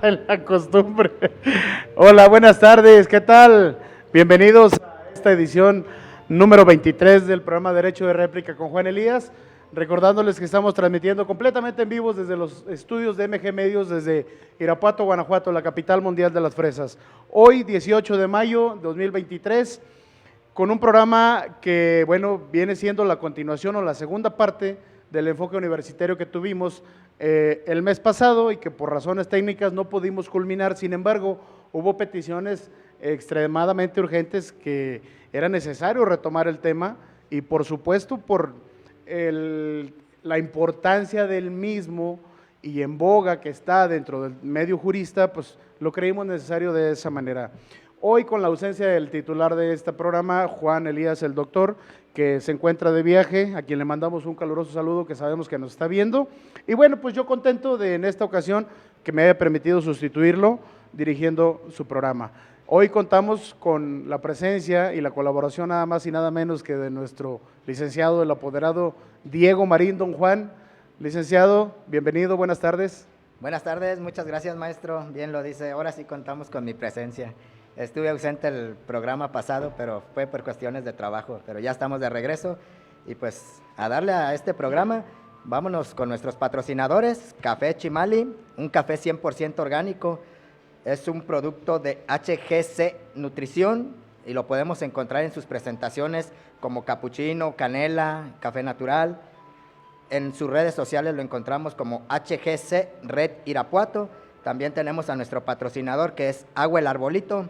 La costumbre. Hola, buenas tardes, ¿qué tal? Bienvenidos a esta edición número 23 del programa Derecho de Réplica con Juan Elías. Recordándoles que estamos transmitiendo completamente en vivo desde los estudios de MG Medios, desde Irapuato, Guanajuato, la capital mundial de las fresas. Hoy, 18 de mayo de 2023, con un programa que, bueno, viene siendo la continuación o la segunda parte del enfoque universitario que tuvimos el mes pasado y que por razones técnicas no pudimos culminar. Sin embargo, hubo peticiones extremadamente urgentes que era necesario retomar el tema y, por supuesto, por la importancia del mismo y en boga que está dentro del medio jurista, pues lo creímos necesario de esa manera. Hoy, con la ausencia del titular de este programa, Juan Elías, el doctor, que se encuentra de viaje, a quien le mandamos un caluroso saludo, que sabemos que nos está viendo. Y bueno, pues yo contento de en esta ocasión que me haya permitido sustituirlo dirigiendo su programa. Hoy contamos con la presencia y la colaboración nada más y nada menos que de nuestro licenciado, el apoderado Diego Marín. Don Juan, licenciado, bienvenido, buenas tardes. Buenas tardes, muchas gracias, maestro. Bien lo dice, ahora sí contamos con mi presencia. Estuve ausente el programa pasado, pero fue por cuestiones de trabajo, pero ya estamos de regreso y pues a darle a este programa. Vámonos con nuestros patrocinadores. Café Chimali, un café 100% orgánico, es un producto de HGC Nutrición y lo podemos encontrar en sus presentaciones como capuchino, canela, café natural. En sus redes sociales lo encontramos como HGC Red Irapuato. También tenemos a nuestro patrocinador que es Agua el Arbolito.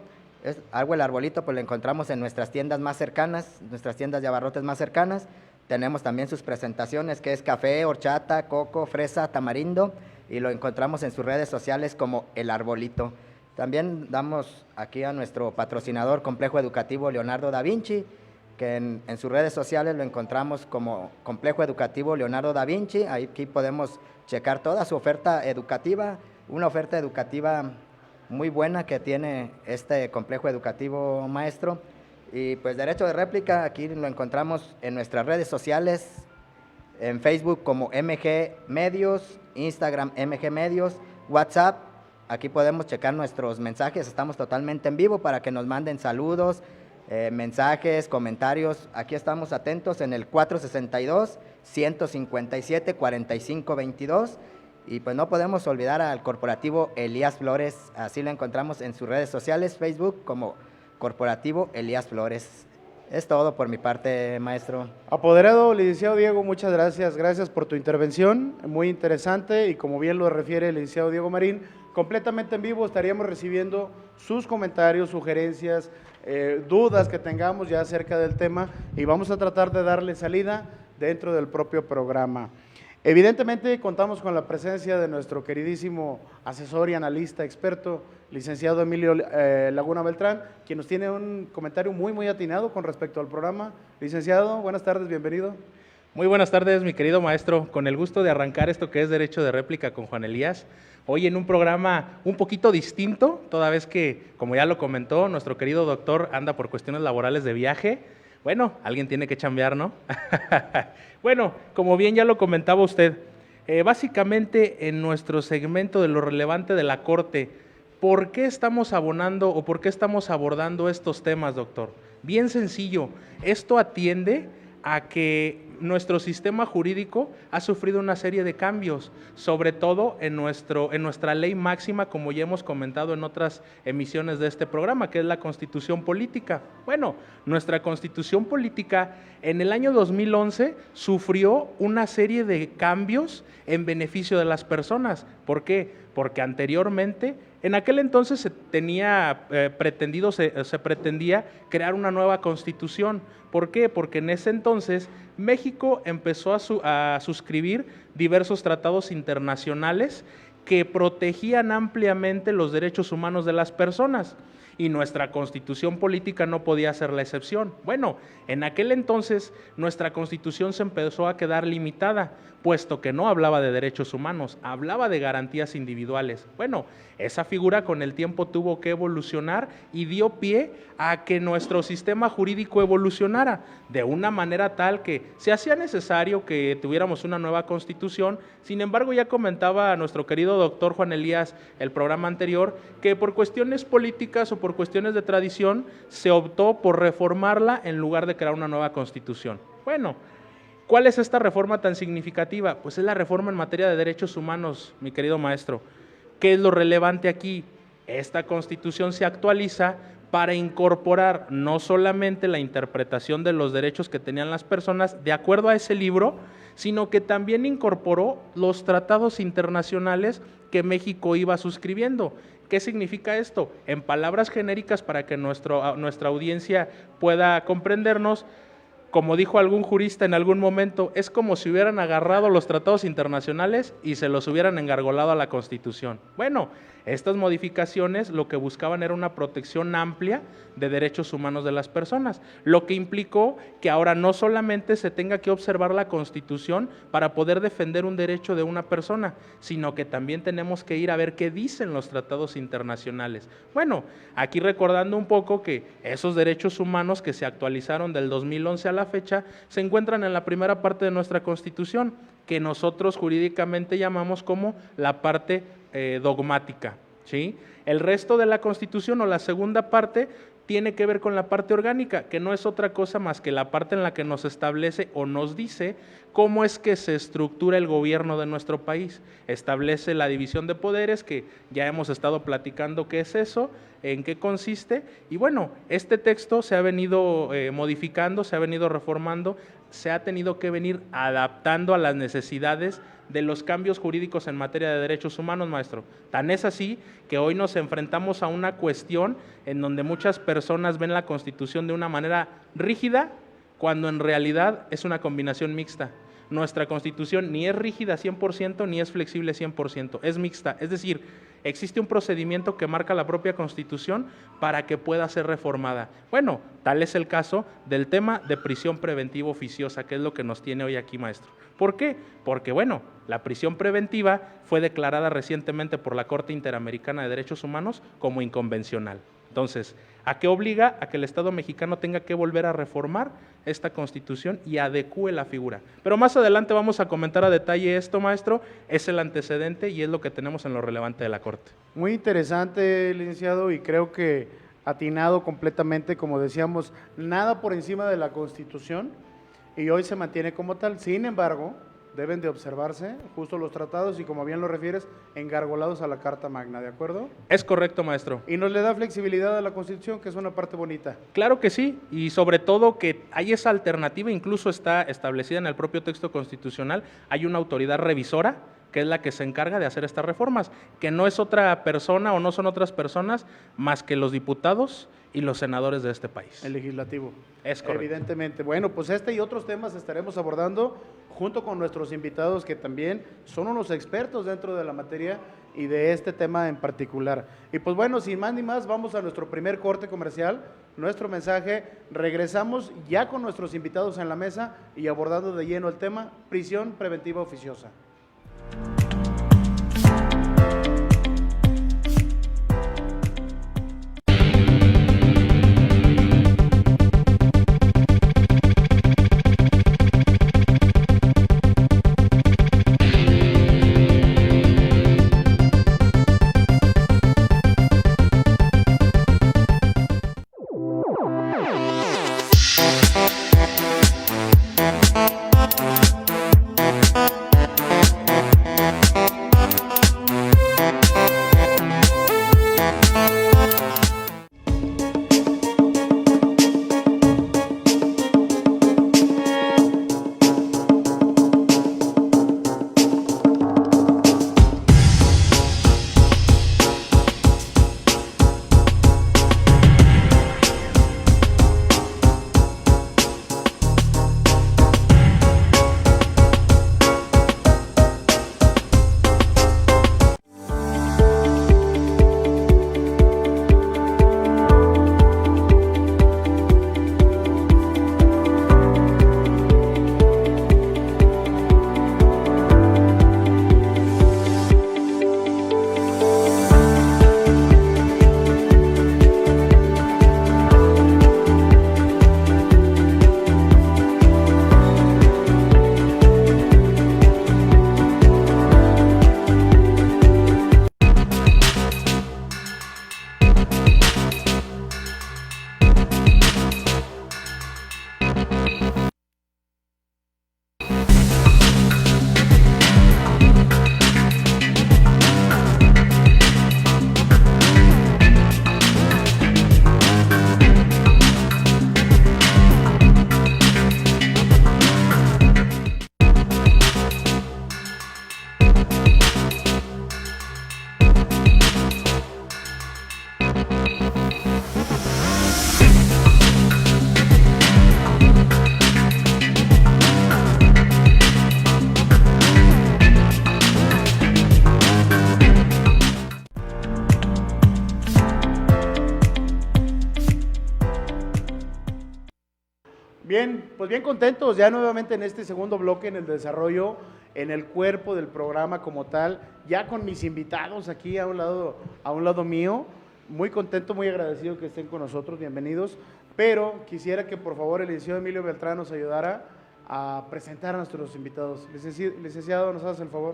Agua el Arbolito pues lo encontramos en nuestras tiendas más cercanas, nuestras tiendas de abarrotes más cercanas. Tenemos también sus presentaciones que es café, horchata, coco, fresa, tamarindo y lo encontramos en sus redes sociales como El Arbolito. También damos aquí a nuestro patrocinador Complejo Educativo Leonardo da Vinci, que en sus redes sociales lo encontramos como Complejo Educativo Leonardo da Vinci. Aquí podemos checar toda su oferta educativa, una oferta educativa muy buena que tiene este complejo educativo, maestro. Y pues Derecho de Réplica, aquí lo encontramos en nuestras redes sociales, en Facebook como MG Medios, Instagram MG Medios, WhatsApp. Aquí podemos checar nuestros mensajes, estamos totalmente en vivo para que nos manden saludos, mensajes, comentarios. Aquí estamos atentos en el 462-157-4522. Y pues no podemos olvidar al corporativo Elías Flores, así lo encontramos en sus redes sociales, Facebook como Corporativo Elías Flores. Es todo por mi parte, maestro. Apoderado, licenciado Diego, muchas gracias, gracias por tu intervención, muy interesante y como bien lo refiere el licenciado Diego Marín, completamente en vivo estaríamos recibiendo sus comentarios, sugerencias, dudas que tengamos ya acerca del tema y vamos a tratar de darle salida dentro del propio programa. Evidentemente contamos con la presencia de nuestro queridísimo asesor y analista experto, licenciado Emilio Laguna Beltrán, quien nos tiene un comentario muy atinado con respecto al programa. Licenciado, buenas tardes, bienvenido. Muy buenas tardes, mi querido maestro, con el gusto de arrancar esto que es Derecho de Réplica con Juan Elías. Hoy en un programa un poquito distinto, toda vez que, como ya lo comentó, nuestro querido doctor anda por cuestiones laborales de viaje. Bueno, alguien tiene que chambear, ¿no? Bueno, como bien ya lo comentaba usted, básicamente en nuestro segmento de lo relevante de la Corte, ¿por qué estamos abonando o por qué estamos abordando estos temas, doctor? Bien sencillo, esto atiende a que nuestro sistema jurídico ha sufrido una serie de cambios, sobre todo en nuestra ley máxima, como ya hemos comentado en otras emisiones de este programa, que es la Constitución Política. Bueno, nuestra Constitución Política en el año 2011 sufrió una serie de cambios en beneficio de las personas. ¿Por qué? Porque anteriormente, en aquel entonces se pretendía crear una nueva constitución. ¿Por qué? Porque en ese entonces México empezó a suscribir diversos tratados internacionales que protegían ampliamente los derechos humanos de las personas. Y nuestra Constitución Política no podía ser la excepción. Bueno, en aquel entonces nuestra Constitución se empezó a quedar limitada, puesto que no hablaba de derechos humanos, hablaba de garantías individuales. Bueno, esa figura con el tiempo tuvo que evolucionar y dio pie a que nuestro sistema jurídico evolucionara de una manera tal que se hacía necesario que tuviéramos una nueva Constitución. Sin embargo, ya comentaba nuestro querido querido doctor Juan Elías el programa anterior, que por cuestiones políticas o por cuestiones de tradición se optó por reformarla en lugar de crear una nueva constitución. Bueno, ¿cuál es esta reforma tan significativa? Pues es la reforma en materia de derechos humanos, mi querido maestro. ¿Qué es lo relevante aquí? Esta constitución se actualiza para incorporar no solamente la interpretación de los derechos que tenían las personas de acuerdo a ese libro, sino que también incorporó los tratados internacionales que México iba suscribiendo. ¿Qué significa esto? En palabras genéricas para que nuestra audiencia pueda comprendernos, como dijo algún jurista en algún momento, es como si hubieran agarrado los tratados internacionales y se los hubieran engargolado a la Constitución. Bueno, estas modificaciones lo que buscaban era una protección amplia de derechos humanos de las personas, lo que implicó que ahora no solamente se tenga que observar la Constitución para poder defender un derecho de una persona, sino que también tenemos que ir a ver qué dicen los tratados internacionales. Bueno, aquí recordando un poco que esos derechos humanos que se actualizaron del 2011 a la fecha se encuentran en la primera parte de nuestra Constitución, que nosotros jurídicamente llamamos como la parte dogmática, ¿sí? El resto de la Constitución o la segunda parte tiene que ver con la parte orgánica, que no es otra cosa más que la parte en la que nos establece o nos dice cómo es que se estructura el gobierno de nuestro país. Establece la división de poderes, que ya hemos estado platicando qué es eso, en qué consiste, y bueno, este texto se ha venido modificando, se ha venido reformando, se ha tenido que venir adaptando a las necesidades de los cambios jurídicos en materia de derechos humanos, maestro. Tan es así que hoy nos enfrentamos a una cuestión en donde muchas personas ven la Constitución de una manera rígida, cuando en realidad es una combinación mixta. Nuestra Constitución ni es rígida 100% ni es flexible 100%, es mixta, es decir, existe un procedimiento que marca la propia Constitución para que pueda ser reformada. Bueno, tal es el caso del tema de prisión preventiva oficiosa, que es lo que nos tiene hoy aquí, maestro. ¿Por qué? Porque, bueno, la prisión preventiva fue declarada recientemente por la Corte Interamericana de Derechos Humanos como inconvencional. Entonces, ¿a qué obliga? A que el Estado mexicano tenga que volver a reformar esta Constitución y adecúe la figura. Pero más adelante vamos a comentar a detalle esto, maestro. Es el antecedente y es lo que tenemos en lo relevante de la Corte. Muy interesante, licenciado, y creo que atinado completamente, como decíamos, nada por encima de la Constitución, y hoy se mantiene como tal. Sin embargo, deben de observarse justo los tratados y, como bien lo refieres, engargolados a la Carta Magna, ¿de acuerdo? Es correcto, maestro. Y nos le da flexibilidad a la Constitución, que es una parte bonita. Claro que sí, y sobre todo que hay esa alternativa, incluso está establecida en el propio texto constitucional, hay una autoridad revisora que es la que se encarga de hacer estas reformas, que no es otra persona o no son otras personas más que los diputados y los senadores de este país. El legislativo. Es correcto. Evidentemente. Bueno, pues este y otros temas estaremos abordando junto con nuestros invitados, que también son unos expertos dentro de la materia y de este tema en particular. Y pues bueno, sin más ni más, vamos a nuestro primer corte comercial, nuestro mensaje. Regresamos ya con nuestros invitados en la mesa y abordando de lleno el tema prisión preventiva oficiosa. Bien, pues bien contentos ya nuevamente en este segundo bloque, en el desarrollo, en el cuerpo del programa como tal, ya con mis invitados aquí a un lado mío. Muy contento, muy agradecido que estén con nosotros, bienvenidos. Pero quisiera que por favor el licenciado Emilio Beltrán nos ayudara a presentar a nuestros invitados. Licenciado, ¿nos haces el favor?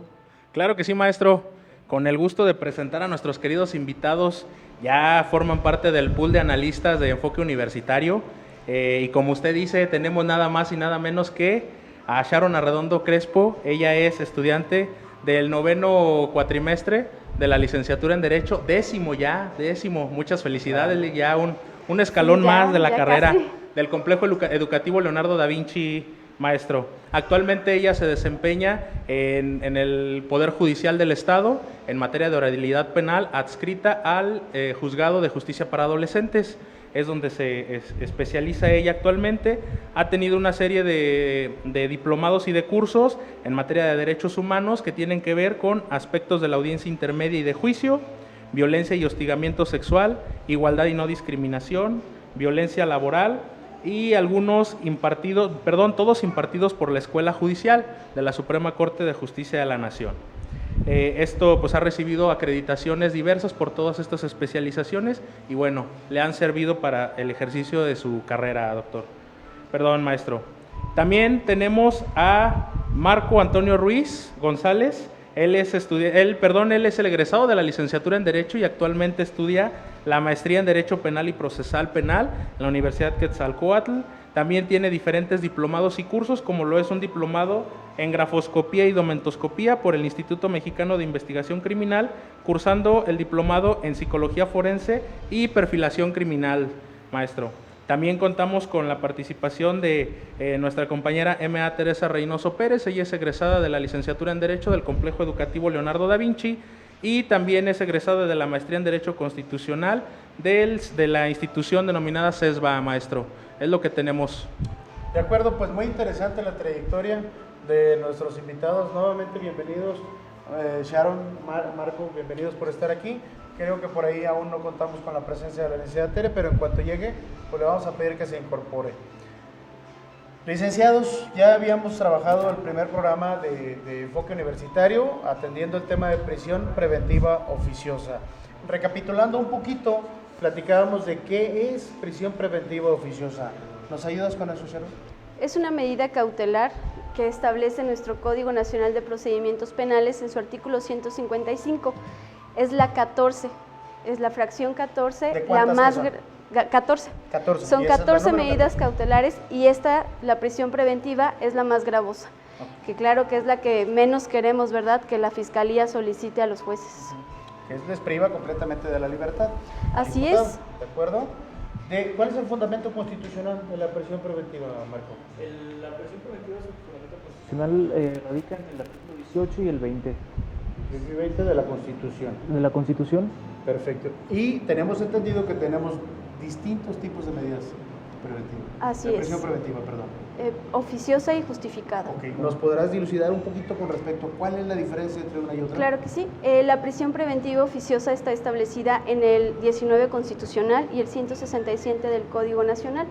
Claro que sí, maestro. Con el gusto de presentar a nuestros queridos invitados, ya forman parte del pool de analistas de Enfoque Universitario. Y como usted dice, tenemos nada más y nada menos que a Sharon Arredondo Crespo. Ella es estudiante del 9º cuatrimestre de la licenciatura en Derecho, décimo, muchas felicidades, ya un escalón Sí, ya, más de la ya carrera casi. del Complejo Educativo Leonardo da Vinci, maestro. Actualmente ella se desempeña en el Poder Judicial del Estado en materia de oralidad penal adscrita al Juzgado de Justicia para Adolescentes. Es donde se especializa ella actualmente. Ha tenido una serie de diplomados y de cursos en materia de derechos humanos que tienen que ver con aspectos de la audiencia intermedia y de juicio, violencia y hostigamiento sexual, igualdad y no discriminación, violencia laboral y todos impartidos por la Escuela Judicial de la Suprema Corte de Justicia de la Nación. Esto pues ha recibido acreditaciones diversas por todas estas especializaciones y bueno, le han servido para el ejercicio de su carrera, maestro. También tenemos a Marco Antonio Ruiz González. Él es el egresado de la licenciatura en Derecho y actualmente estudia la maestría en Derecho Penal y Procesal Penal en la Universidad Quetzalcóatl. También tiene diferentes diplomados y cursos, como lo es un diplomado en grafoscopía y domentoscopía por el Instituto Mexicano de Investigación Criminal, cursando el diplomado en Psicología Forense y Perfilación Criminal, maestro. También contamos con la participación de nuestra compañera M.A. Teresa Reynoso Pérez. Ella es egresada de la licenciatura en Derecho del Complejo Educativo Leonardo da Vinci y también es egresada de la maestría en Derecho Constitucional de la institución denominada CESBA, maestro. Es lo que tenemos. De acuerdo, pues muy interesante la trayectoria de nuestros invitados. Nuevamente bienvenidos, Sharon, Marco, bienvenidos por estar aquí. Creo que por ahí aún no contamos con la presencia de la licenciada Tere, pero en cuanto llegue, pues le vamos a pedir que se incorpore. Licenciados, ya habíamos trabajado el primer programa de Enfoque Universitario, atendiendo el tema de prisión preventiva oficiosa. Recapitulando un poquito, platicábamos de qué es prisión preventiva oficiosa. ¿Nos ayudas con eso, Sharon? Es una medida cautelar que establece nuestro Código Nacional de Procedimientos Penales en su artículo 155. Es la 14, es la fracción 14, ¿De la más... son? 14. 14. Son Y esa es la 14 número medidas 14. cautelares y la prisión preventiva, es la más gravosa. Que claro que es la que menos queremos, ¿verdad? Que la Fiscalía solicite a los jueces. Que les priva completamente de la libertad. Así Diputado, es. ¿De acuerdo? ¿Cuál es el fundamento constitucional de la prisión preventiva, Marco? La prisión preventiva, su fundamento constitucional radica en el artículo 18 y el 20 El 20 de la Constitución. de la Constitución. Perfecto. Y tenemos entendido que tenemos distintos tipos de medidas preventivas. Así de es. prisión preventiva, perdón. Oficiosa y justificada. Ok, ¿nos podrás dilucidar un poquito con respecto a cuál es la diferencia entre una y otra? Claro que sí. La prisión preventiva oficiosa está establecida en el 19 Constitucional y el 167 del Código Nacional.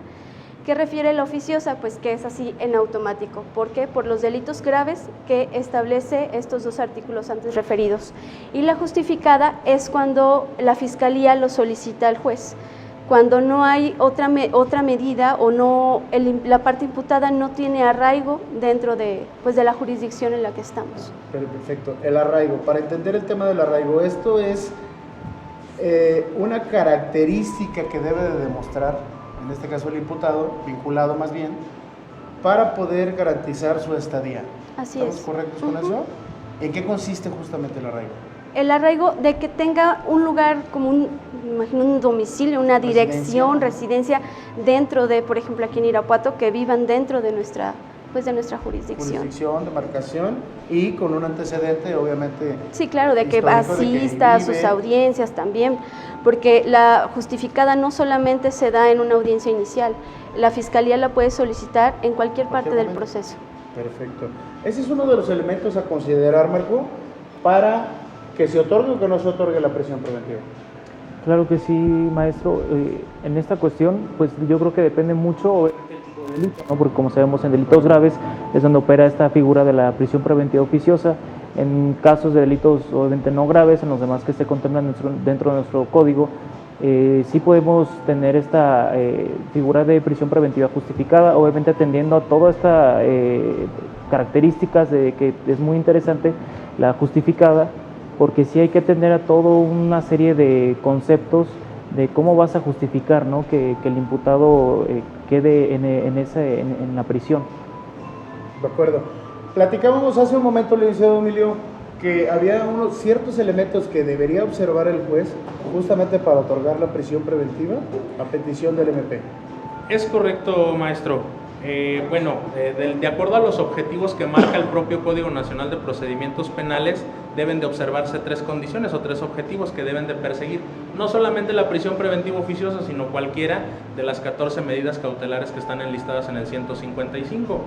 ¿Qué refiere la oficiosa? Pues que es así en automático. ¿Por qué? Por los delitos graves que establece estos dos artículos antes referidos. Y la justificada es cuando la Fiscalía lo solicita al juez. Cuando no hay otra medida o no la parte imputada no tiene arraigo dentro de la jurisdicción en la que estamos. Perfecto. El arraigo. Para entender el tema del arraigo, esto es una característica que debe de demostrar, en este caso el imputado, vinculado más bien, para poder garantizar su estadía. Así ¿Estamos es. correctos con eso? ¿En qué consiste justamente el arraigo? El arraigo de que tenga un lugar como un domicilio, una dirección, residencia dentro de, por ejemplo, aquí en Irapuato, que vivan dentro de nuestra jurisdicción. Jurisdicción, demarcación y con un antecedente, obviamente. Sí, claro, de que histórico, de que asista a vive. sus audiencias también, porque la justificada no solamente se da en una audiencia inicial, la Fiscalía la puede solicitar en cualquier parte del momento. proceso. Perfecto. Ese es uno de los elementos a considerar, Marco, para que se otorgue o que no se otorgue la prisión preventiva. Claro que sí, maestro. En esta cuestión, pues yo creo que depende mucho obviamente, el tipo delito, ¿no? Porque como sabemos, en delitos graves es donde opera esta figura de la prisión preventiva oficiosa. En casos de delitos obviamente no graves, en los demás que se contemplan dentro de nuestro código, sí podemos tener esta figura de prisión preventiva justificada, obviamente atendiendo a todas estas características de que es muy interesante la justificada, porque sí hay que atender a toda una serie de conceptos de cómo vas a justificar, ¿no? que el imputado quede en la prisión. De acuerdo. Platicábamos hace un momento, licenciado Emilio, que había unos ciertos elementos que debería observar el juez justamente para otorgar la prisión preventiva a petición del MP. Es correcto, maestro. De acuerdo a los objetivos que marca el propio Código Nacional de Procedimientos Penales, deben de observarse 3 condiciones o 3 objetivos que deben de perseguir. No solamente la prisión preventiva oficiosa, sino cualquiera de las 14 medidas cautelares que están enlistadas en el 155.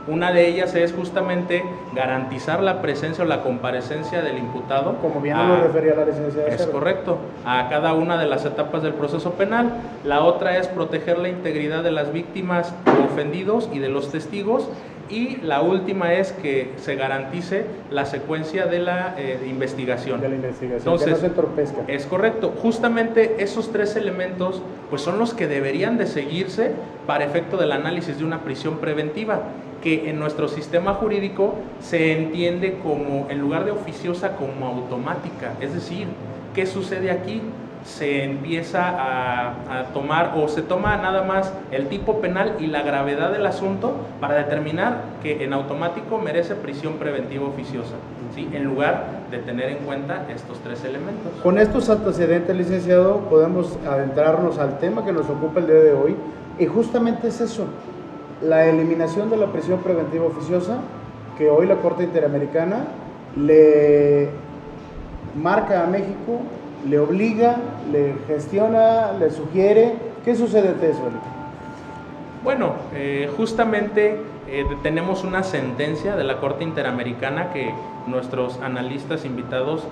Una de ellas es justamente garantizar la presencia o la comparecencia del imputado. Como bien lo refería la licenciada. Es correcto, a cada una de las etapas del proceso penal. La otra es proteger la integridad de las víctimas o ofendidos y de los testigos. Y la última es que se garantice la secuencia de la investigación. De la investigación, entonces, que no se entorpezca. Es correcto. Justamente esos 3 elementos pues son los que deberían de seguirse para efecto del análisis de una prisión preventiva, que en nuestro sistema jurídico se entiende como, en lugar de oficiosa, como automática. Es decir, ¿qué sucede aquí? Se empieza a tomar, o se toma nada más el tipo penal y la gravedad del asunto para determinar que en automático merece prisión preventiva oficiosa, ¿sí? En lugar de tener en cuenta estos 3 elementos. Con estos antecedentes, licenciado, podemos adentrarnos al tema que nos ocupa el día de hoy, y justamente es eso, la eliminación de la prisión preventiva oficiosa, que hoy la Corte Interamericana le marca a México, le obliga, le gestiona, le sugiere. ¿Qué sucede ante eso, Eli? Bueno, justamente tenemos una sentencia de la Corte Interamericana que nuestros analistas invitados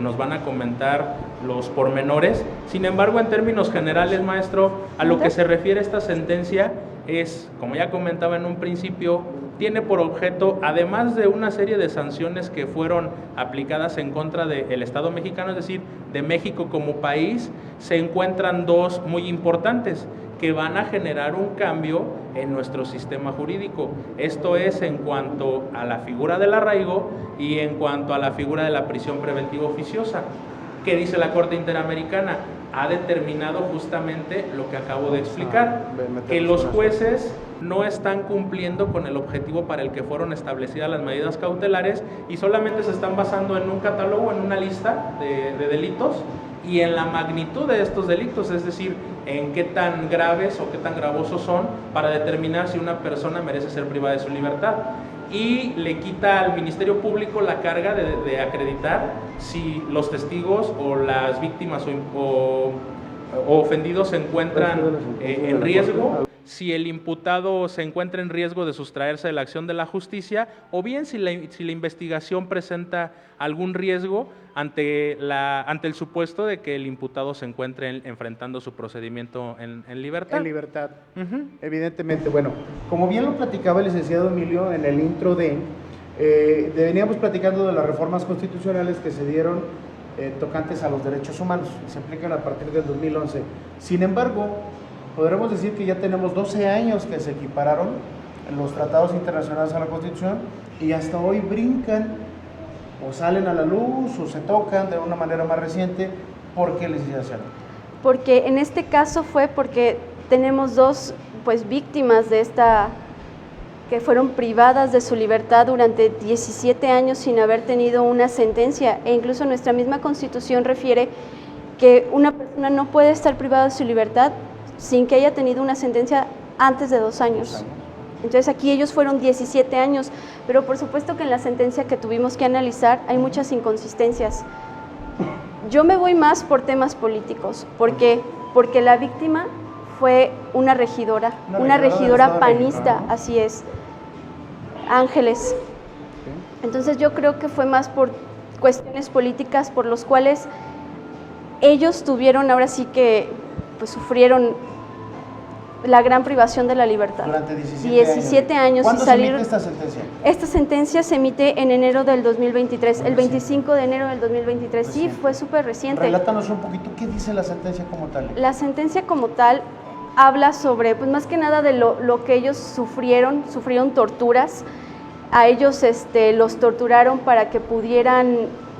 nos van a comentar los pormenores. Sin embargo, en términos generales, maestro, a lo que se refiere esta sentencia es, como ya comentaba en un principio, tiene por objeto, además de una serie de sanciones que fueron aplicadas en contra del Estado mexicano, es decir, de México como país, se encuentran 2 muy importantes que van a generar un cambio en nuestro sistema jurídico. Esto es en cuanto a la figura del arraigo y en cuanto a la figura de la prisión preventiva oficiosa. ¿Qué dice la Corte Interamericana? Ha determinado justamente lo que acabo de explicar, que los jueces no están cumpliendo con el objetivo para el que fueron establecidas las medidas cautelares y solamente se están basando en un catálogo, en una lista de delitos y en la magnitud de estos delitos, es decir, en qué tan graves o qué tan gravosos son para determinar si una persona merece ser privada de su libertad. Y le quita al Ministerio Público la carga de acreditar si los testigos o las víctimas o ofendidos se encuentran en riesgo, si el imputado se encuentra en riesgo de sustraerse de la acción de la justicia, o bien si la investigación presenta algún riesgo ante el supuesto de que el imputado se encuentre enfrentando su procedimiento en libertad. En libertad, evidentemente. Bueno, como bien lo platicaba el licenciado Emilio en el intro veníamos platicando de las reformas constitucionales que se dieron tocantes a los derechos humanos, se aplican a partir del 2011. Sin embargo, podremos decir que ya tenemos 12 años que se equipararon los tratados internacionales a la Constitución y hasta hoy brincan o salen a la luz o se tocan de una manera más reciente. ¿Por qué, licenciada? Porque en este caso fue porque tenemos 2 víctimas de esta, que fueron privadas de su libertad durante 17 años sin haber tenido una sentencia, e incluso nuestra misma Constitución refiere que una persona no puede estar privada de su libertad sin que haya tenido una sentencia antes de 2 años. Entonces aquí ellos fueron 17 años, pero por supuesto que en la sentencia que tuvimos que analizar hay muchas inconsistencias. Yo me voy más por temas políticos. ¿Por qué? Porque la víctima fue una regidora panista, así es, Ángeles. Entonces yo creo que fue más por cuestiones políticas por los cuales ellos tuvieron, ahora sí que sufrieron la gran privación de la libertad. Durante 17 17 años. ¿Cuándo y se salir, emite esta sentencia? Esta sentencia se emite en enero del 2023, el 25 de enero del 2023. Sí, Reciente. fue súper reciente. Relátanos un poquito, ¿qué dice la sentencia como tal? La sentencia como tal habla sobre, pues más que nada de lo que ellos sufrieron torturas. A ellos los torturaron para que pudieran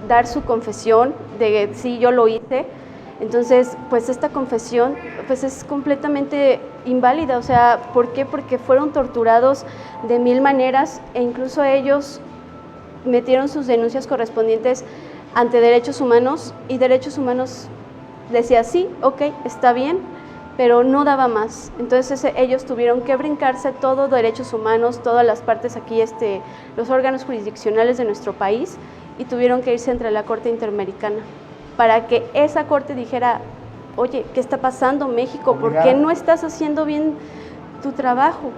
dar su confesión de sí, yo lo hice. Entonces, pues esta confesión pues es completamente inválida. O sea, ¿por qué? Porque fueron torturados de 1000 maneras e incluso ellos metieron sus denuncias correspondientes ante Derechos Humanos y Derechos Humanos decía sí, ok, está bien, pero no daba más. Entonces ellos tuvieron que brincarse todo Derechos Humanos, todas las partes aquí, los órganos jurisdiccionales de nuestro país, y tuvieron que irse entre la Corte Interamericana para que esa corte dijera, oye, ¿qué está pasando, México? ¿Por qué no estás haciendo bien tu trabajo?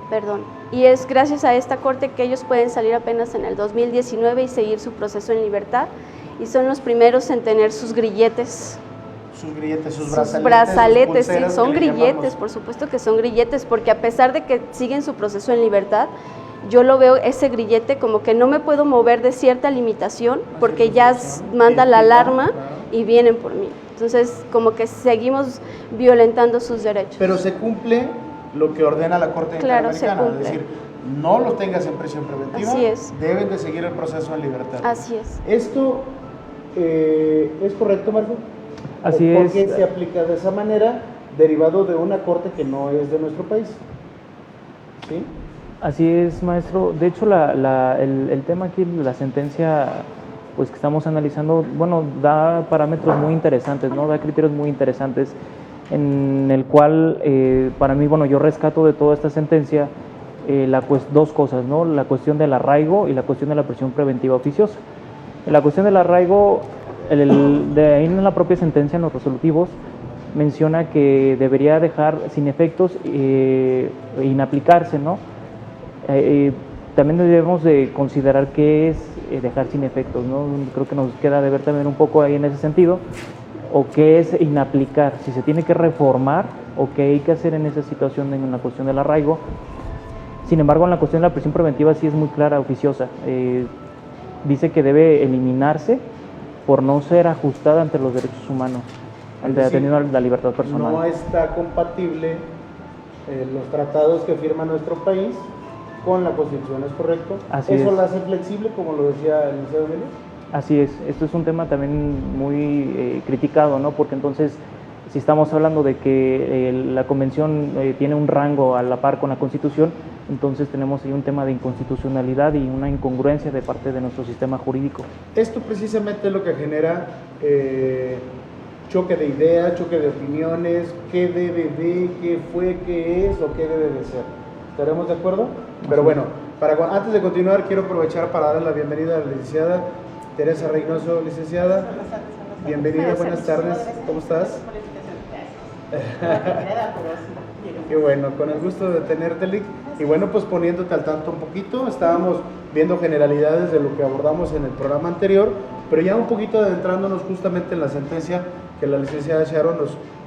Perdón. Y es gracias a esta corte que ellos pueden salir apenas en el 2019 y seguir su proceso en libertad, y son los primeros en tener sus grilletes. Sus grilletes, sus brazaletes, sus sí, son que le grilletes, llamamos. por supuesto que son grilletes, porque a pesar de que siguen su proceso en libertad, yo lo veo ese grillete como que no me puedo mover de cierta limitación, porque ya manda la alarma y vienen por mí. Entonces, como que seguimos violentando sus derechos. Pero se cumple lo que ordena la Corte Claro, se Interamericana, cumple. es decir, no los tengas en prisión preventiva, Así es. deben de seguir el proceso en libertad. Así es. ¿Esto es correcto, Marco? Así ¿Por es. qué se aplica de esa manera, derivado de una corte que no es de nuestro país? ¿Sí? Así es, maestro. De hecho, el tema aquí, la sentencia pues que estamos analizando, bueno, da parámetros muy interesantes, ¿no? Da criterios muy interesantes, en el cual, para mí, bueno, yo rescato de toda esta sentencia dos cosas, ¿no? La cuestión del arraigo y la cuestión de la prisión preventiva oficiosa. En la cuestión del arraigo, de ahí en la propia sentencia, en los resolutivos, menciona que debería dejar sin efectos e inaplicarse, ¿no? También debemos de considerar qué es dejar sin efectos, ¿no? Creo que nos queda de ver también un poco ahí en ese sentido, o qué es inaplicar, si se tiene que reformar o qué hay que hacer en esa situación en la cuestión del arraigo. Sin embargo, en la cuestión de la prisión preventiva sí es muy clara, oficiosa. Dice que debe eliminarse por no ser ajustada ante los derechos humanos, atendiendo a la libertad personal. No está compatible los tratados que firma nuestro país con la Constitución, ¿es correcto? Así ¿Eso es. lo hace flexible, como lo decía el licenciado Emilio? Así es, esto es un tema también muy criticado, ¿no? Porque entonces, si estamos hablando de que la Convención tiene un rango a la par con la Constitución, entonces tenemos ahí un tema de inconstitucionalidad y una incongruencia de parte de nuestro sistema jurídico. Esto precisamente es lo que genera choque de ideas, choque de opiniones, qué debe de, qué fue, qué es o qué debe de ser. ¿Estaremos de acuerdo? Pero bueno, antes de continuar, quiero aprovechar para darle la bienvenida a la licenciada Teresa Reynoso. Licenciada, bienvenida, buenas tardes, ¿cómo estás? Qué bueno, con el gusto de tenerte, Lick. Y bueno, pues poniéndote al tanto un poquito, estábamos viendo generalidades de lo que abordamos en el programa anterior, pero ya un poquito adentrándonos justamente en la sentencia que la licenciada Sharon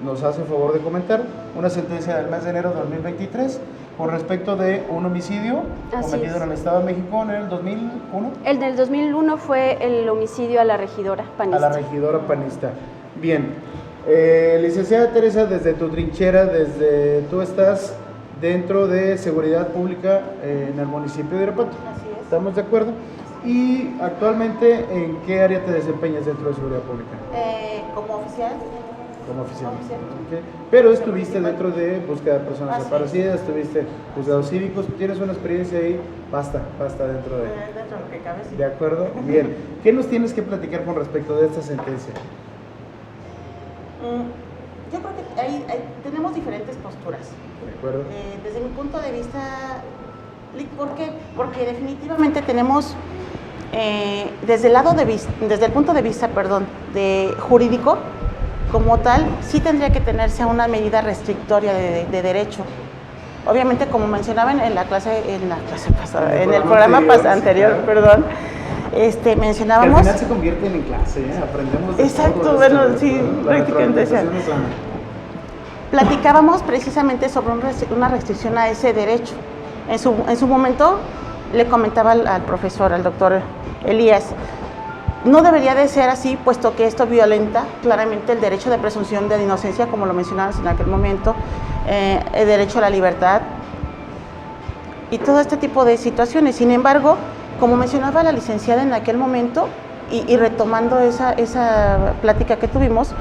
nos hace favor de comentar, una sentencia del mes de enero de 2023 con respecto de un homicidio cometido en el Estado de México en el 2001. El del 2001 fue el homicidio a la regidora panista. A la regidora panista. Bien, licenciada Teresa, desde tu trinchera, tú estás dentro de seguridad pública en el municipio de Irapuato. Así es. ¿Estamos de acuerdo? Y actualmente, ¿en qué área te desempeñas dentro de seguridad pública? Como oficial. Como oficial. Oficial. Ok. Pero estuviste dentro de búsqueda de personas Así es. desaparecidas, estuviste juzgados cívicos, tienes una experiencia ahí, basta dentro de... Dentro de lo que cabe, sí. ¿De acuerdo? Bien. ¿Qué nos tienes que platicar con respecto de esta sentencia? Yo creo que tenemos diferentes posturas. ¿De acuerdo? Desde mi punto de vista, ¿por qué? Porque definitivamente tenemos, desde el punto de vista, de jurídico, como tal, sí tendría que tenerse una medida restrictoria de derecho. Obviamente, como mencionaban en la clase pasada, en el programa anterior, perdón, mencionábamos. Que al final se convierten en clase, aprendemos de Exacto, todo bueno, esto, sí, ¿no? La prácticamente. retroalimentación es sana. platicábamos precisamente sobre una restricción a ese derecho. En su momento le comentaba al profesor, al doctor Elías, no debería de ser así, puesto que esto violenta claramente el derecho de presunción de inocencia, como lo mencionabas en aquel momento, el derecho a la libertad y todo este tipo de situaciones. Sin embargo, como mencionaba la licenciada en aquel momento, y retomando esa plática que tuvimos,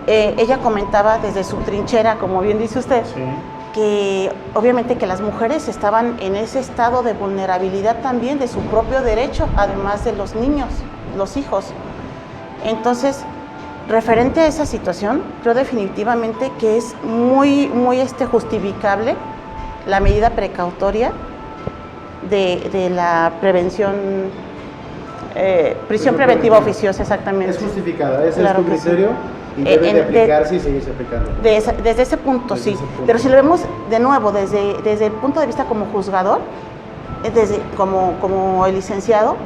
ella comentaba desde su trinchera, como bien dice usted, Sí. que obviamente que las mujeres estaban en ese estado de vulnerabilidad también de su propio derecho, además de los niños, los hijos. Entonces, referente a esa situación, creo definitivamente que es muy justificable la medida precautoria de la prevención, prisión preventiva oficiosa, exactamente. Es justificada, ese Claro es tu que sí. criterio y debe de De- aplicarse y seguirse aplicando. Desde ese punto, Desde sí. ese punto. Pero si lo vemos de nuevo desde el punto de vista como juzgador, como el licenciado,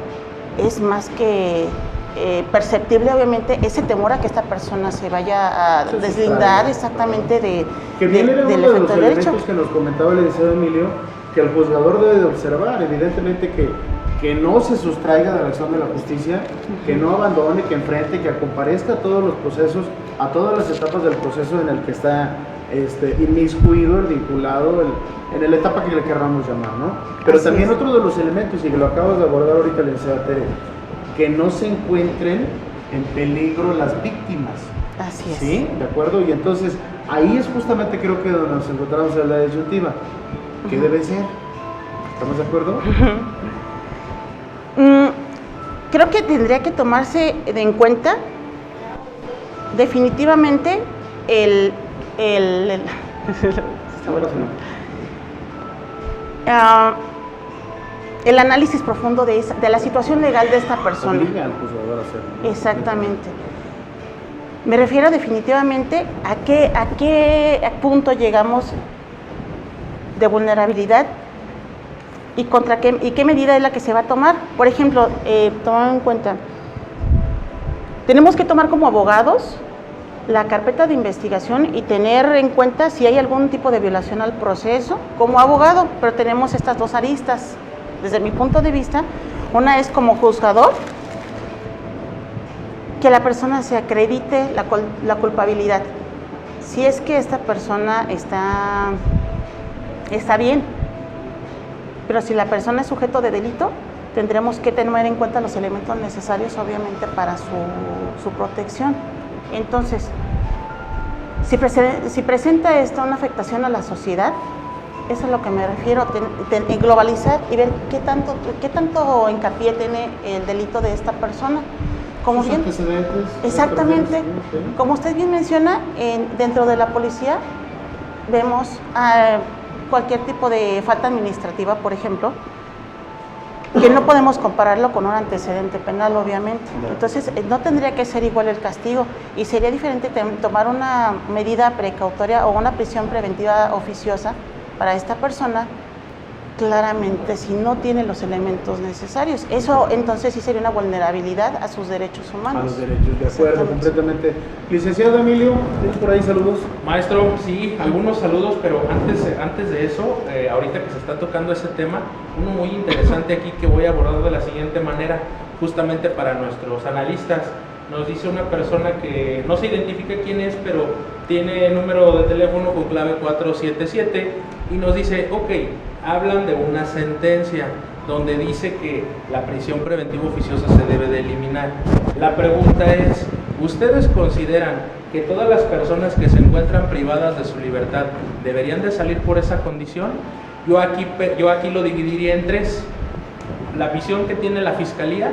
es más que perceptible, obviamente, ese temor a que esta persona se vaya a Se deslindar sustraiga. exactamente Que bien era del uno de los efecto del derecho. elementos que nos comentaba el licenciado Emilio, que el juzgador debe de observar, evidentemente que no se sustraiga de la acción de la justicia, que no abandone, que enfrente, que comparezca a todos los procesos, a todas las etapas del proceso en el que está inmiscuido, vinculado, en la etapa que le querramos llamar, ¿no? Pero Así también es. otro de los elementos, y que lo acabas de abordar ahorita, licenciada Tere, que no se encuentren en peligro las víctimas. Así es. ¿Sí? ¿De acuerdo? Y entonces ahí es justamente creo que donde nos encontramos en la disyuntiva. ¿Qué debe ser? ¿Estamos de acuerdo? Creo que tendría que tomarse en cuenta definitivamente el análisis profundo de la situación legal de esta persona. Obliga al juzgador a hacerlo, ¿no? Exactamente. Me refiero definitivamente a qué punto llegamos de vulnerabilidad y qué medida es la que se va a tomar. Por ejemplo, tomando en cuenta, tenemos que tomar como abogados la carpeta de investigación y tener en cuenta si hay algún tipo de violación al proceso como abogado, pero tenemos estas dos aristas. Desde mi punto de vista, una es como juzgador, que la persona se acredite la culpabilidad. Si es que esta persona está bien, pero si la persona es sujeto de delito, tendremos que tener en cuenta los elementos necesarios, obviamente, para su protección. Entonces, si presenta esto una afectación a la sociedad, eso es a lo que me refiero, en globalizar y ver qué tanto hincapié tiene el delito de esta persona. Como Sus bien, antecedentes. exactamente, Sí. como usted bien menciona, dentro de la policía vemos cualquier tipo de falta administrativa, por ejemplo, que no podemos compararlo con un antecedente penal, obviamente. Entonces, no tendría que ser igual el castigo y sería diferente tomar una medida precautoria o una prisión preventiva oficiosa para esta persona, claramente, si no tiene los elementos necesarios. Eso, entonces, sí sería una vulnerabilidad a sus derechos humanos. A los derechos, de acuerdo, Exactamente. completamente. Licenciado Emilio, ¿tienes por ahí saludos? Maestro, sí, algunos saludos, pero antes de eso, ahorita que se está tocando ese tema, uno muy interesante aquí que voy a abordar de la siguiente manera, justamente para nuestros analistas. Nos dice una persona que no se identifica quién es, pero tiene número de teléfono con clave 477 y nos dice, ok, hablan de una sentencia donde dice que la prisión preventiva oficiosa se debe de eliminar. La pregunta es, ¿ustedes consideran que todas las personas que se encuentran privadas de su libertad deberían de salir por esa condición? Yo aquí lo dividiría en tres. La visión que tiene la Fiscalía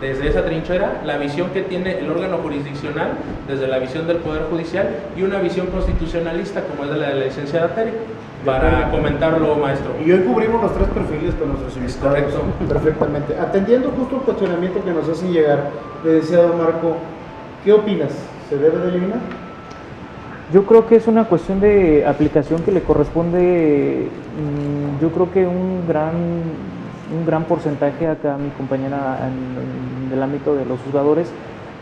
desde esa trinchera, la visión que tiene el órgano jurisdiccional desde la visión del Poder Judicial y una visión constitucionalista como es la de la licenciada Tere. Para comentarlo, maestro. Y hoy cubrimos los tres perfiles con nuestros invitados. Correcto. Perfectamente. Atendiendo justo el cuestionamiento que nos hacen llegar, le decía don Marco, ¿qué opinas? ¿Se debe de eliminar? Yo creo que es una cuestión de aplicación que le corresponde, yo creo que un gran porcentaje acá a mi compañera en el ámbito de los juzgadores,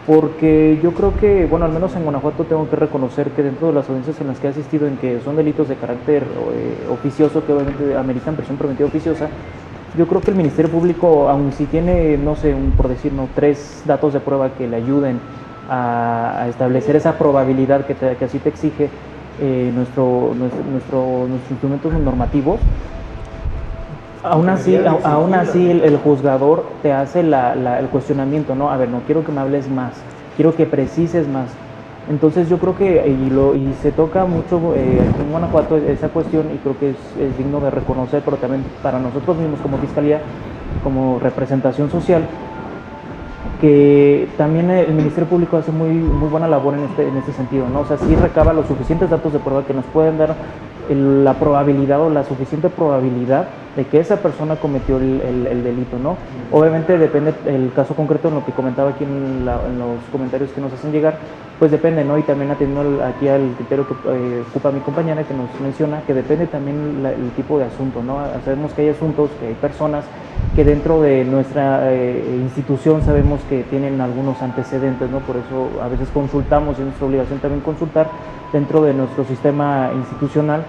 porque yo creo que, bueno, al menos en Guanajuato tengo que reconocer que dentro de las audiencias en las que he asistido, en que son delitos de carácter oficioso, que obviamente ameritan prisión preventiva oficiosa, yo creo que el Ministerio Público, aun si tiene, no sé, por decir, 3 datos de prueba que le ayuden a establecer esa probabilidad que así te exige nuestros instrumentos normativos, aún así el juzgador te hace el cuestionamiento, ¿no? A ver, no quiero que me hables más, quiero que precises más. Entonces yo creo que, y se toca mucho aquí en Guanajuato esa cuestión, y creo que es digno de reconocer, pero también para nosotros mismos como Fiscalía, como representación social, que también el Ministerio Público hace muy buena labor en este sentido, ¿no? O sea, sí recaba los suficientes datos de prueba que nos pueden dar la probabilidad o la suficiente probabilidad de que esa persona cometió el delito, ¿no? Obviamente depende el caso concreto, en lo que comentaba aquí en los comentarios que nos hacen llegar, pues depende, ¿no? Y también atendiendo aquí al criterio que ocupa mi compañera, que nos menciona que depende también el tipo de asunto, ¿no? Sabemos que hay asuntos, que hay personas que dentro de nuestra institución sabemos que tienen algunos antecedentes, ¿no? Por eso a veces consultamos, y es nuestra obligación también consultar dentro de nuestro sistema institucional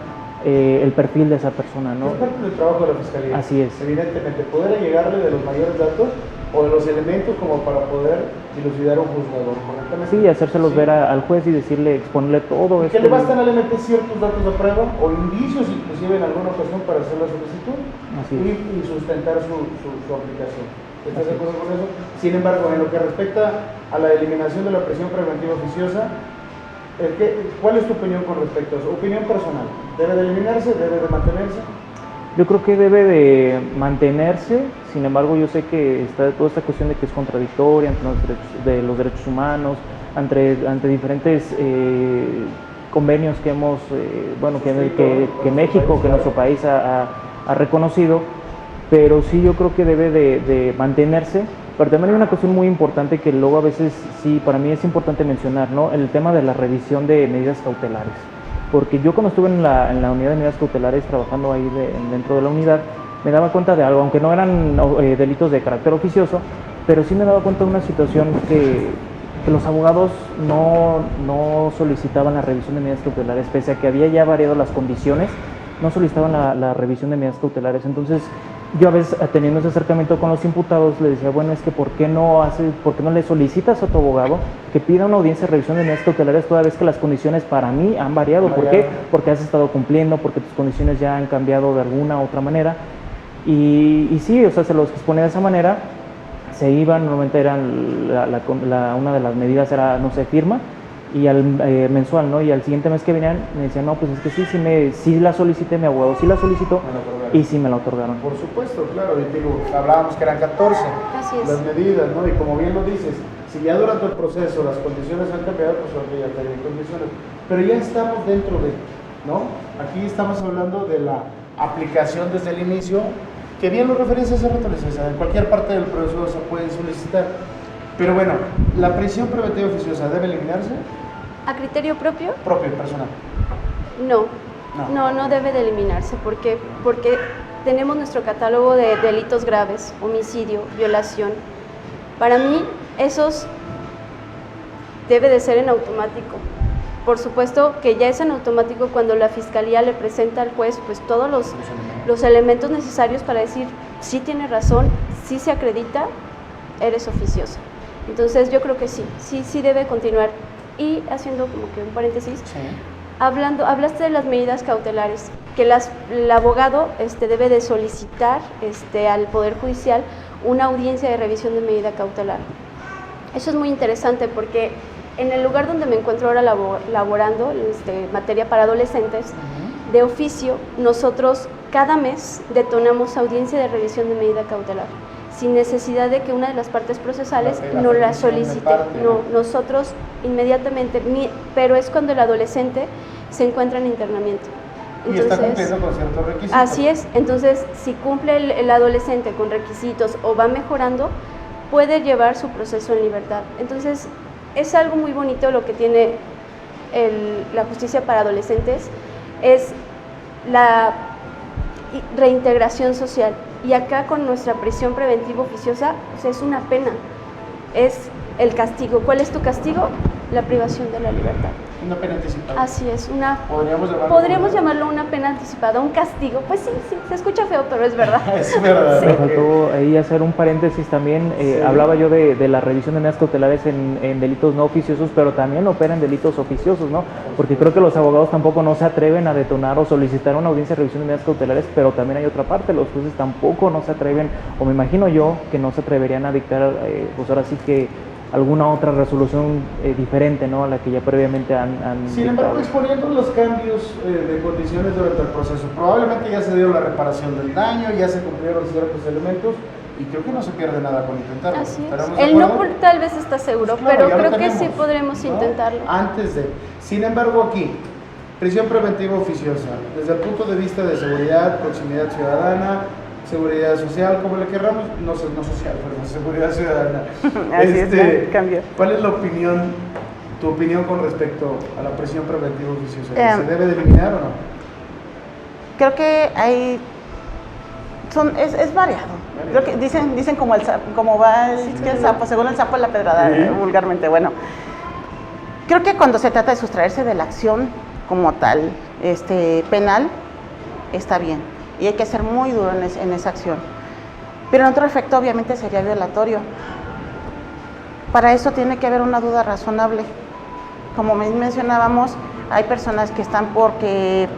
el perfil de esa persona, ¿no? Es parte del trabajo de la Fiscalía. Así es. Evidentemente, poder llegarle de los mayores datos o de los elementos como para poder dilucidar a un juzgador, ¿correctamente? Sí, hacérselos ver al juez y decirle, exponerle todo ¿Y esto. que le bastan al elemento ciertos datos de prueba o indicios inclusive en alguna ocasión para hacer la solicitud Así es. y sustentar su aplicación? ¿Estás de acuerdo con eso? Sin embargo, en lo que respecta a la eliminación de la prisión preventiva oficiosa, ¿cuál es tu opinión con respecto a eso? Opinión personal. ¿Debe de eliminarse? ¿Debe de mantenerse? Yo creo que debe de mantenerse, sin embargo yo sé que está toda esta cuestión de que es contradictoria ante los derechos humanos, ante diferentes convenios que hemos, que México, que nuestro país ha reconocido, pero sí yo creo que debe de mantenerse. Pero también hay una cuestión muy importante que luego a veces sí, para mí es importante mencionar, ¿no? El tema de la revisión de medidas cautelares. Porque yo cuando estuve en la unidad de medidas cautelares, trabajando ahí dentro de la unidad, me daba cuenta de algo, aunque no eran delitos de carácter oficioso, pero sí me daba cuenta de una situación que los abogados no solicitaban la revisión de medidas cautelares, pese a que había ya variado las condiciones, no solicitaban la revisión de medidas cautelares. Entonces, yo a veces teniendo ese acercamiento con los imputados le decía, bueno, es que ¿por qué no le solicitas a tu abogado que pida una audiencia de revisión de medidas cautelares toda vez que las condiciones para mí han variado? ¿Por qué? Porque has estado cumpliendo, porque tus condiciones ya han cambiado de alguna u otra manera. Y sí, o sea, se los exponía de esa manera, se iban, normalmente eran una de las medidas era, no sé, firma, y al mensual, ¿no? Y al siguiente mes que venían me decían, no, pues es que sí la solicité, mi abogado sí la solicitó y sí me la otorgaron. Por supuesto, claro, y digo, hablábamos que eran 14 las medidas, ¿no? Y como bien lo dices, si ya durante el proceso las condiciones han cambiado, pues ahora ya están en condiciones, pero ya estamos dentro de, ¿no? Aquí estamos hablando de la aplicación desde el inicio, que bien lo referencia hace rato, licenciada, en cualquier parte del proceso se puede solicitar, pero bueno, ¿la prisión preventiva oficiosa debe eliminarse? ¿A criterio propio? Propio, personal. No debe de eliminarse. ¿Por qué? Porque tenemos nuestro catálogo de delitos graves, homicidio, violación. Para mí, esos debe de ser en automático. Por supuesto que ya es en automático cuando la Fiscalía le presenta al juez pues todos los elementos necesarios para decir, sí tiene razón, sí se acredita, eres oficioso. Entonces yo creo que sí debe continuar. Y haciendo como que un paréntesis, sí. Hablaste de las medidas cautelares, que el abogado debe de solicitar al Poder Judicial una audiencia de revisión de medida cautelar. Eso es muy interesante porque en el lugar donde me encuentro ahora laborando, materia para adolescentes, de oficio, nosotros cada mes detonamos audiencia de revisión de medida cautelar, sin necesidad de que una de las partes procesales no la solicite. No, nosotros inmediatamente, pero es cuando el adolescente se encuentra en internamiento. Entonces, y está cumpliendo con ciertos requisitos. Así es, entonces si cumple el adolescente con requisitos o va mejorando, puede llevar su proceso en libertad. Entonces es algo muy bonito lo que tiene la justicia para adolescentes, es la reintegración social. Y acá con nuestra prisión preventiva oficiosa, es una pena, es el castigo. ¿Cuál es tu castigo? La privación de la libertad. Una pena anticipada. Así es, Podríamos llamarlo una pena anticipada, un castigo. Pues sí, se escucha feo, pero es verdad. Es verdad. Sí. Me faltó ahí hacer un paréntesis también. Hablaba yo de la revisión de medidas cautelares en delitos no oficiosos, pero también operan delitos oficiosos, ¿no? Porque creo que los abogados tampoco no se atreven a detonar o solicitar una audiencia de revisión de medidas cautelares, pero también hay otra parte, los jueces tampoco no se atreven, o me imagino yo que no se atreverían a dictar, pues ahora sí que alguna otra resolución diferente, ¿no?, a la que ya previamente han Sin embargo, exponiendo los cambios de condiciones durante el proceso, probablemente ya se dio la reparación del daño, ya se cumplieron ciertos elementos y creo que no se pierde nada con intentarlo. Así ¿Estaremos es. de El no acuerdo? tal vez está seguro, Pues claro, pero ya lo creo que sí tenemos, podremos ¿no? intentarlo. Antes de. Sin embargo, aquí, prisión preventiva oficiosa, desde el punto de vista de seguridad, proximidad ciudadana, seguridad social, como le querramos, no social, pero seguridad ciudadana. Así es, ¿no? Cambio. ¿Cuál es tu opinión con respecto a la prisión preventiva oficiosa? ¿Que ¿Se debe de eliminar o no? Creo que hay es variado. Creo que dicen como va el sapo, según el sapo la pedrada, vulgarmente. Bueno, creo que cuando se trata de sustraerse de la acción como tal, penal, está bien. Y hay que ser muy duro en esa acción. Pero en otro efecto, obviamente, sería violatorio. Para eso tiene que haber una duda razonable. Como mencionábamos, hay personas que están porque,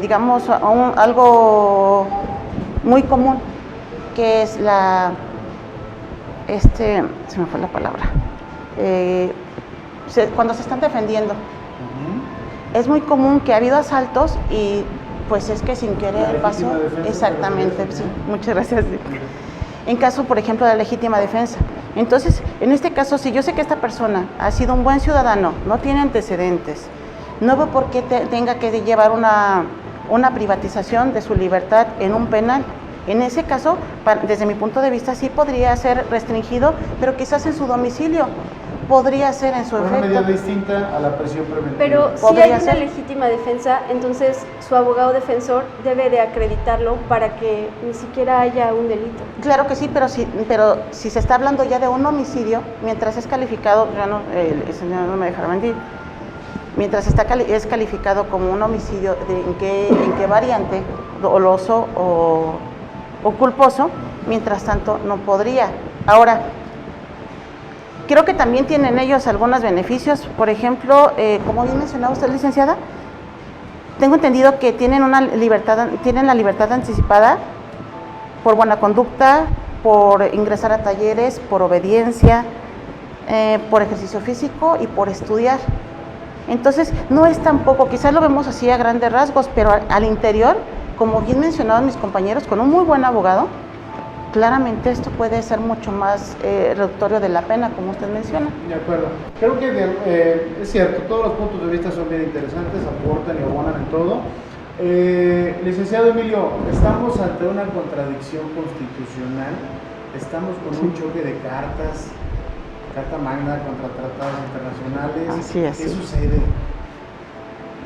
digamos, algo muy común, que es se me fue la palabra, cuando se están defendiendo. Es muy común que ha habido asaltos y pues es que sin querer pasó. Exactamente, sí, muchas gracias. En caso, por ejemplo, de la legítima defensa. Entonces, en este caso, si yo sé que esta persona ha sido un buen ciudadano, no tiene antecedentes, no veo por qué tenga que llevar una privatización de su libertad en un penal. En ese caso, desde mi punto de vista, sí podría ser restringido, pero quizás en su domicilio. Podría ser en su efecto. Una medida distinta a la prisión preventiva. Pero si hay una legítima defensa, entonces su abogado defensor debe de acreditarlo para que ni siquiera haya un delito. Claro que sí, pero si se está hablando ya de un homicidio, mientras es calificado, el señor no me dejará mentir, mientras es calificado como un homicidio, ¿en qué variante? Doloso o culposo, mientras tanto no podría. Ahora, creo que también tienen ellos algunos beneficios. Por ejemplo, como bien mencionaba usted, licenciada, tengo entendido que tienen la libertad anticipada por buena conducta, por ingresar a talleres, por obediencia, por ejercicio físico y por estudiar. Entonces, no es tampoco, quizás lo vemos así a grandes rasgos, pero al interior, como bien mencionaban mis compañeros, con un muy buen abogado, claramente esto puede ser mucho más reductorio de la pena, como usted menciona. De acuerdo. Creo que es cierto, todos los puntos de vista son bien interesantes, aportan y abonan en todo. Licenciado Emilio, estamos ante una contradicción constitucional, estamos con un choque de cartas, Carta Magna contra tratados internacionales. Así es. ¿Qué sucede?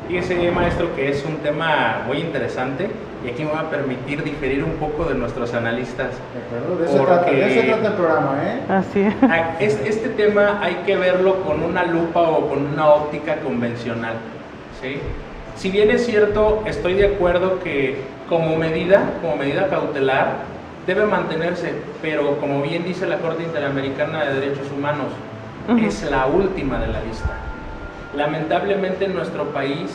Fíjese, maestro, que es un tema muy interesante y aquí me va a permitir diferir un poco de nuestros analistas. De acuerdo, de eso trata el programa, ¿eh? Así es. Este tema hay que verlo con una lupa o con una óptica convencional, ¿sí? Si bien es cierto, estoy de acuerdo que como medida cautelar debe mantenerse, pero como bien dice la Corte Interamericana de Derechos Humanos, es la última de la lista. Lamentablemente en nuestro país,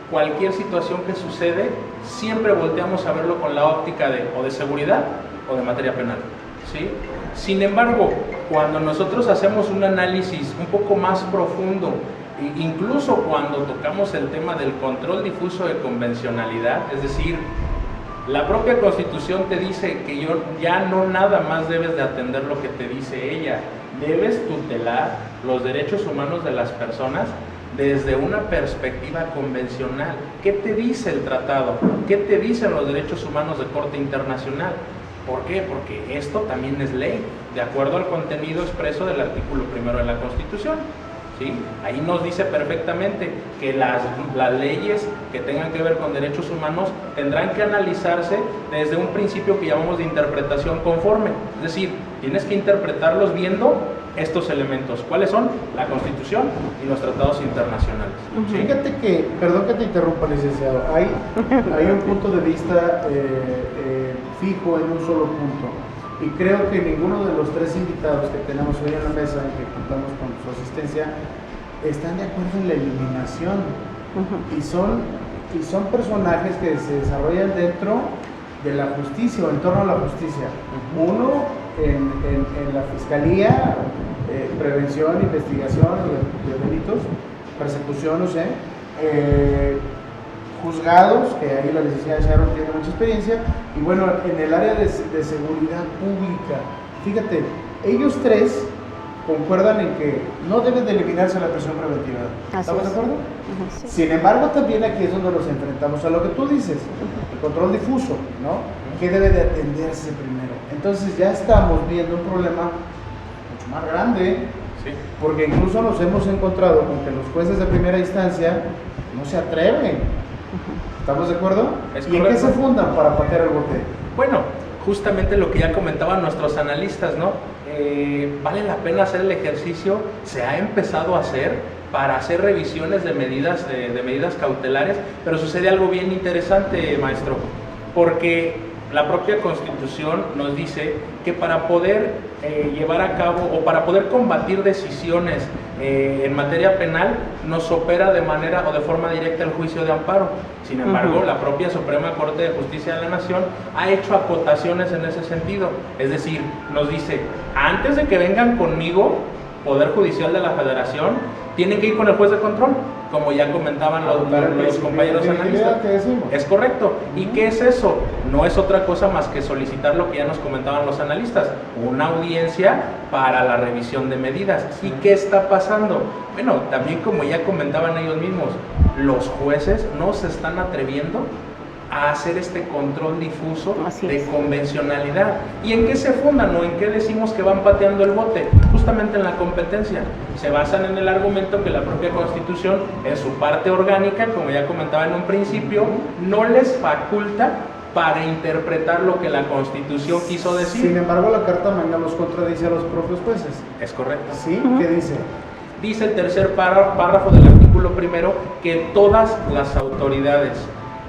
cualquier situación que sucede, siempre volteamos a verlo con la óptica o de seguridad o de materia penal, ¿sí? Sin embargo, cuando nosotros hacemos un análisis un poco más profundo, incluso cuando tocamos el tema del control difuso de convencionalidad, es decir, la propia Constitución te dice que ya no nada más debes de atender lo que te dice ella, debes tutelar los derechos humanos de las personas desde una perspectiva convencional. ¿Qué te dice el tratado? ¿Qué te dicen los derechos humanos de corte internacional? ¿Por qué? Porque esto también es ley, de acuerdo al contenido expreso del artículo 1 de la Constitución. ¿Sí? Ahí nos dice perfectamente que las leyes que tengan que ver con derechos humanos tendrán que analizarse desde un principio que llamamos de interpretación conforme. Es decir, tienes que interpretarlos viendo estos elementos. ¿Cuáles son? La Constitución y los tratados internacionales. ¿Sí? Fíjate que, perdón que te interrumpa, licenciado, hay un punto de vista fijo en un solo punto. Y creo que ninguno de los tres invitados que tenemos hoy en la mesa, que contamos con su asistencia, están de acuerdo en la eliminación. Y son personajes que se desarrollan dentro de la justicia o en torno a la justicia. Uno en la fiscalía, prevención, investigación de delitos, persecución, no sé, juzgados, que ahí la licenciada Sharon tiene mucha experiencia, y bueno, en el área de seguridad pública. Fíjate, ellos tres concuerdan en que no debe de eliminarse la prisión preventiva. ¿Estamos de acuerdo? Sí. Sin embargo, también aquí es donde nos enfrentamos a lo que tú dices, el control difuso, ¿no? ¿Qué debe de atenderse primero? Entonces ya estamos viendo un problema mucho más grande, Sí. porque incluso nos hemos encontrado con que los jueces de primera instancia no se atreven. ¿Estamos de acuerdo? Es ¿Y en qué correcto. se fundan para patear el bote? Bueno, justamente lo que ya comentaban nuestros analistas, ¿no? Vale la pena hacer el ejercicio, se ha empezado a hacer para hacer revisiones de medidas cautelares, pero sucede algo bien interesante, maestro, porque la propia Constitución nos dice que para poder llevar a cabo o para poder combatir decisiones en materia penal nos opera de manera o de forma directa el juicio de amparo. Sin embargo, la propia Suprema Corte de Justicia de la Nación ha hecho acotaciones en ese sentido. Es decir, nos dice, antes de que vengan conmigo, Poder Judicial de la Federación, tienen que ir con el juez de control, como ya comentaban los compañeros analistas. Es correcto. ¿Y qué es eso? No es otra cosa más que solicitar lo que ya nos comentaban los analistas, una audiencia para la revisión de medidas. ¿Y qué está pasando? Bueno, también como ya comentaban ellos mismos, los jueces no se están atreviendo a hacer este control difuso de convencionalidad. ¿Y en qué se fundan o en qué decimos que van pateando el bote? Justamente en la competencia. Se basan en el argumento que la propia Constitución, en su parte orgánica, como ya comentaba en un principio, no les faculta para interpretar lo que la Constitución quiso decir. Sin embargo, la Carta Magna los contradice a los propios jueces. Es correcto. ¿Sí? ¿Qué dice? Dice el tercer párrafo del artículo primero que todas las autoridades,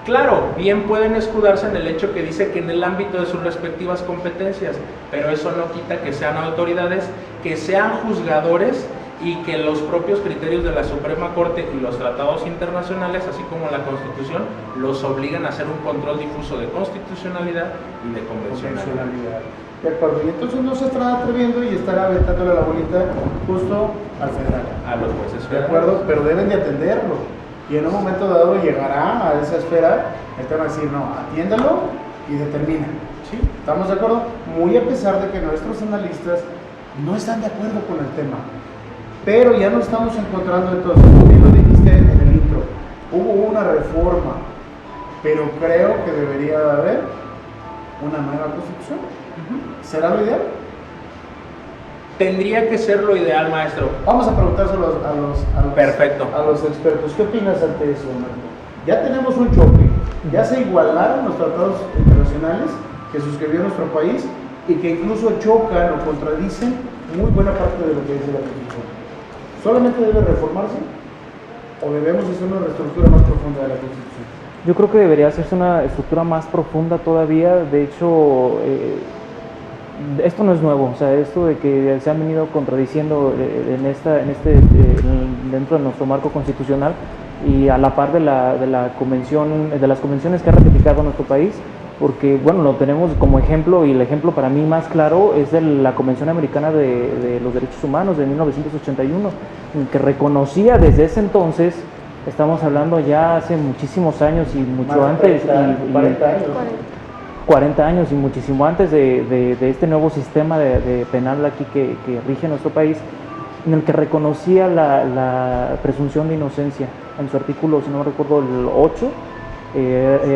claro, bien pueden escudarse en el hecho que dice que en el ámbito de sus respectivas competencias, pero eso no quita que sean autoridades, que sean juzgadores y que los propios criterios de la Suprema Corte y los tratados internacionales, así como la Constitución, los obligan a hacer un control difuso de constitucionalidad y de convencionalidad. De acuerdo, y entonces no se estará atreviendo y estará aventándole la bolita justo al federal. A los jueces De federales. acuerdo, pero deben de atenderlo. Y en un momento dado llegará a esa esfera el tema de decir, no, atiéndalo y determina. Sí. ¿Estamos de acuerdo? Muy a pesar de que nuestros analistas no están de acuerdo con el tema. Pero ya nos estamos encontrando entonces, como bien lo dijiste en el intro, hubo una reforma, pero creo que debería de haber una nueva constitución. ¿Será lo ideal? Tendría que ser lo ideal, maestro. Vamos a preguntárselo Perfecto. a los expertos. ¿Qué opinas ante eso, Marco? Ya tenemos un choque, ya se igualaron los tratados internacionales que suscribió nuestro país y que incluso chocan o contradicen muy buena parte de lo que dice la Constitución. ¿Solamente debe reformarse o debemos hacer una reestructura más profunda de la Constitución? Yo creo que debería hacerse una estructura más profunda todavía. De hecho, esto no es nuevo, o sea, esto de que se han venido contradiciendo dentro de nuestro marco constitucional y a la par de las convenciones que ha ratificado nuestro país, porque bueno, lo tenemos como ejemplo, y el ejemplo para mí más claro es de la Convención Americana de los Derechos Humanos de 1981, que reconocía desde ese entonces, estamos hablando ya hace muchísimos años y mucho antes, 40 años y muchísimo antes de este nuevo sistema de penal aquí que rige nuestro país, en el que reconocía la presunción de inocencia. En su artículo, si no recuerdo, el 8,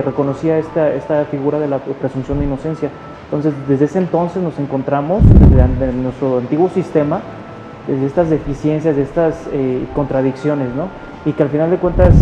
reconocía esta figura de la presunción de inocencia. Entonces, desde ese entonces nos encontramos, desde nuestro antiguo sistema, desde estas deficiencias, de estas contradicciones, ¿no? Y que al final de cuentas,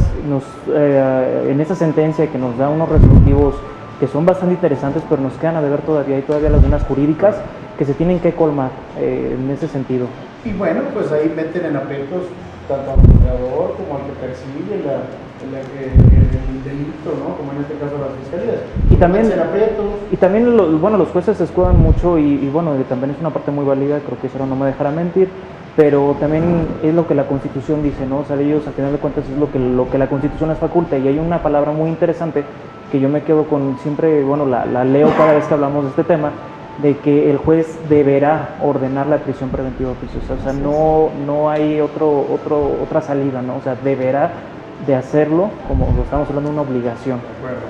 en esa sentencia que nos da unos resolutivos que son bastante interesantes, pero nos quedan a deber todavía, hay todavía las dudas jurídicas que se tienen que colmar en ese sentido. Y bueno, pues ahí meten en aprietos tanto al juzgador como al que persigue el delito, ¿no? Como en este caso las fiscalías. Y también, Meten en aprietos. y también los jueces se escudan mucho y bueno, también es una parte muy válida, creo que eso no me dejará mentir, pero también es lo que la Constitución dice, ¿no? O sea, ellos al final de cuentas es lo que la Constitución les faculta, y hay una palabra muy interesante que yo me quedo con siempre, bueno, la leo cada vez que hablamos de este tema, de que el juez deberá ordenar la prisión preventiva oficiosa, o sea, no hay otra salida, ¿no? O sea, deberá de hacerlo, como lo estamos hablando, una obligación. De acuerdo.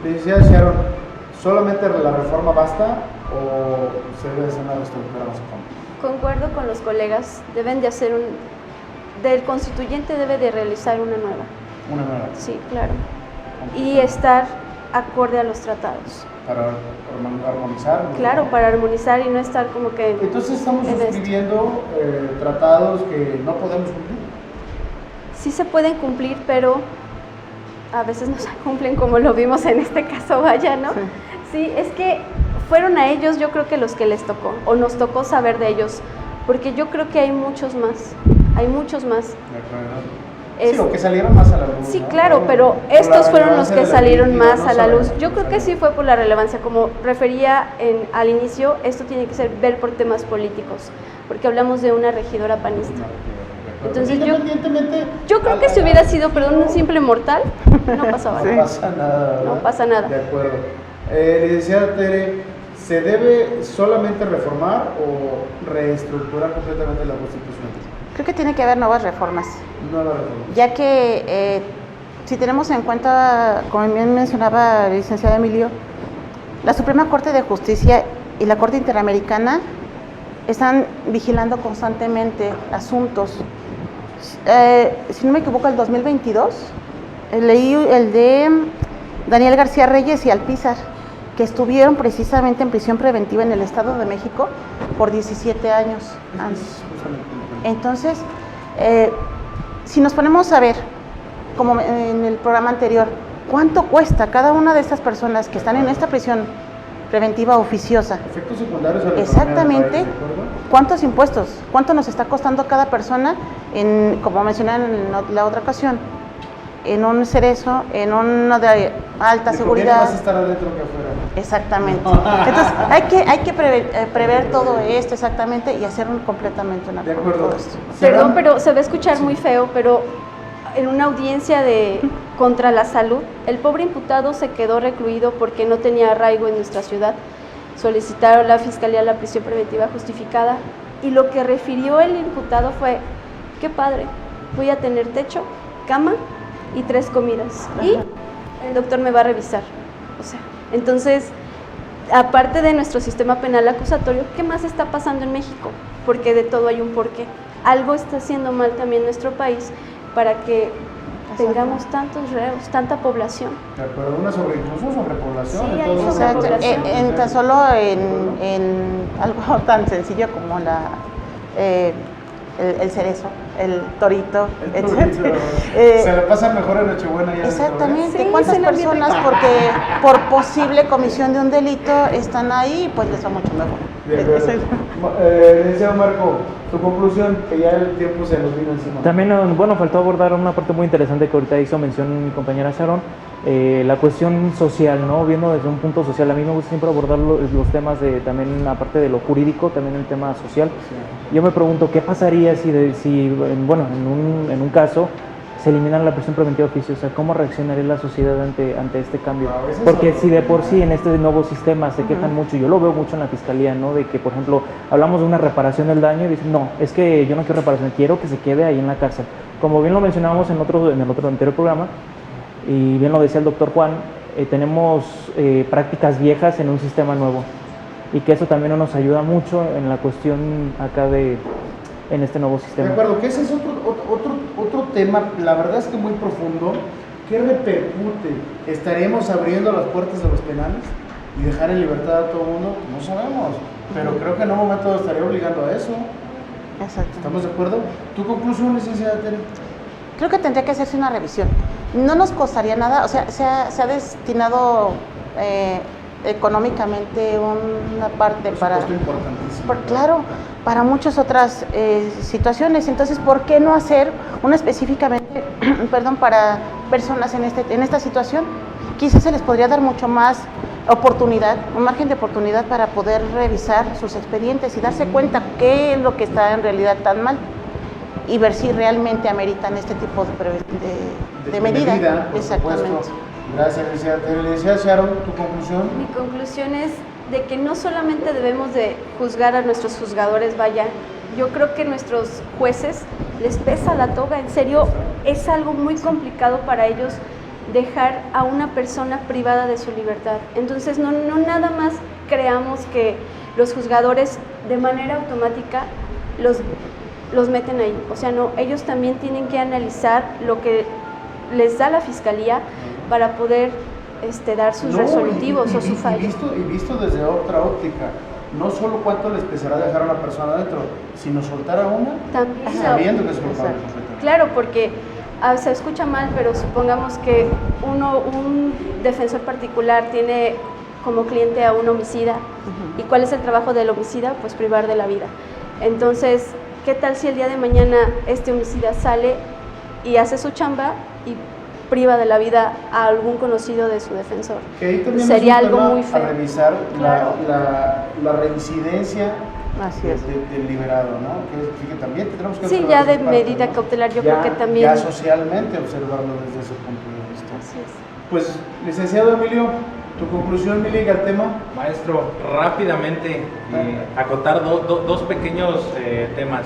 Licenciada Sharon, ¿solamente la reforma basta o se debe hacer una reestructura más a fondo? Concuerdo con los colegas, deben de hacer del constituyente debe de realizar una nueva. Una nueva. Sí, claro. Y estar acorde a los tratados. Para armonizar. ¿no? Claro, para armonizar y no estar como que... Entonces estamos en esto. suscribiendo tratados que no podemos cumplir. Sí se pueden cumplir, pero a veces no se cumplen, como lo vimos en este caso, vaya, ¿no? Sí, es que fueron a ellos, yo creo que los que les tocó, o nos tocó saber de ellos, porque yo creo que hay muchos más. De acuerdo. Es- Sí, o que salieron más a la luz. Sí, ¿no? claro, Por- pero por la estos fueron los relevancia que de la salieron víctima, más no a la luz. sabemos. Yo creo que sí fue por la relevancia, como refería al inicio, esto tiene que ser ver por temas políticos, porque hablamos de una regidora panista. Entonces yo creo que si hubiera sido, perdón, un simple mortal, no pasaba No nada. pasa nada. ¿verdad? No pasa nada. De acuerdo. Licenciada Tere, ¿se debe solamente reformar o reestructurar completamente la Constitución? Creo que tiene que haber nuevas reformas, No la reforma. ya que si tenemos en cuenta, como bien mencionaba el licenciado Emilio, la Suprema Corte de Justicia y la Corte Interamericana están vigilando constantemente asuntos. Si no me equivoco, el 2022 leí el de Daniel García Reyes y Alpizar, que estuvieron precisamente en prisión preventiva en el Estado de México por 17 años. Entonces, si nos ponemos a ver, como en el programa anterior, ¿cuánto cuesta cada una de estas personas que están en esta prisión preventiva oficiosa? Efectos secundarios a la Exactamente. economía del país, ¿de acuerdo? ¿Cuántos impuestos? ¿Cuánto nos está costando cada persona, como mencioné en la otra ocasión, en un cerezo, en una de alta Le conviene seguridad? más estar adentro que afuera. Exactamente. Entonces, hay que prever todo esto exactamente y hacer completamente una De acuerdo. todo esto. Perdón, pero se va a escuchar muy feo, pero en una audiencia contra la salud, el pobre imputado se quedó recluido porque no tenía arraigo en nuestra ciudad. Solicitaron a la Fiscalía la prisión preventiva justificada y lo que refirió el imputado fue, qué padre, voy a tener techo, cama y 3 comidas. Y el doctor me va a revisar. O sea, entonces, aparte de nuestro sistema penal acusatorio, ¿qué más está pasando en México? Porque de todo hay un porqué. Algo está haciendo mal también nuestro país para que tengamos tantos reos, tanta población. De acuerdo, incluso sobrepoblación. Sí, en hay todos los Exacto. sobrepoblación. sectores. Tan solo en algo tan sencillo como el cerezo, el torito, El etc. turista, se le pasa mejor en Nochebuena ya. Exactamente. Sí, ¿Cuántas se la viene- personas por posible comisión de un delito están ahí? Pues les va mucho mejor. De acuerdo. Licenciado Marco, tu conclusión, que ya el tiempo se nos vino encima. También, bueno, faltó abordar una parte muy interesante que ahorita hizo mención mi compañera Sharon, la cuestión social, ¿no? Viendo desde un punto social. A mí me gusta siempre abordar los temas también, aparte de lo jurídico, también el tema social. Yo me pregunto, ¿qué pasaría si bueno, en un caso se elimina la prisión preventiva oficiosa? ¿Cómo reaccionaría la sociedad ante este cambio? A veces Porque son- si de por sí en este nuevo sistema se quejan mucho, yo lo veo mucho en la fiscalía, ¿no? De que, por ejemplo, hablamos de una reparación del daño y dicen, no, es que yo no quiero reparación, quiero que se quede ahí en la cárcel. Como bien lo mencionábamos en el otro anterior programa, y bien lo decía el doctor Juan, tenemos prácticas viejas en un sistema nuevo, y que eso también no nos ayuda mucho en la cuestión acá en este nuevo De sistema. acuerdo, que ese es otro tema, la verdad es que muy profundo. ¿Qué repercute? ¿Estaremos abriendo las puertas de los penales y dejar en libertad a todo el mundo? No sabemos, pero creo que en un momento estaría obligando a eso. Exacto. ¿Estamos de acuerdo? ¿Tu conclusión, licenciada Tere? Creo que tendría que hacerse una revisión. No nos costaría nada, o sea, se ha destinado económicamente una parte para... Esto es importantísimo. Claro, para muchas otras situaciones. Entonces, ¿por qué no hacer una específicamente, perdón, para personas en esta situación? Quizás se les podría dar mucho más oportunidad, un margen de oportunidad para poder revisar sus expedientes y darse cuenta qué es lo que está en realidad tan mal y ver si realmente ameritan este tipo de medida. Por Exactamente. supuesto. Gracias, licenciada Sharon, ¿tu conclusión? Mi conclusión es de que no solamente debemos de juzgar a nuestros juzgadores, vaya, yo creo que nuestros jueces les pesa la toga, en serio, es algo muy complicado para ellos dejar a una persona privada de su libertad. Entonces, no nada más creamos que los juzgadores de manera automática los meten ahí. O sea, no, ellos también tienen que analizar lo que les da la fiscalía para poder dar sus resolutivos o su fallo. Y visto desde otra óptica, no solo cuánto les pesará dejar a una persona adentro, sino soltar a una También, sabiendo que es culpable. claro, porque se escucha mal, pero supongamos que un defensor particular tiene como cliente a un homicida. ¿Y cuál es el trabajo del homicida? Pues privar de la vida. Entonces, ¿qué tal si el día de mañana este homicida sale y hace su chamba y priva de la vida a algún conocido de su defensor? Que ahí también sería es un algo tema muy feo. a revisar, Claro. la reincidencia Así es. del liberado, ¿no? Que también tendremos que Sí, observar ya esa de parte, medida ¿no? cautelar, yo Ya- creo que también. Ya socialmente observarlo desde ese punto de vista. Así es. Pues, licenciado Emilio, tu conclusión, me liga al tema. Maestro, rápidamente acotar dos pequeños temas.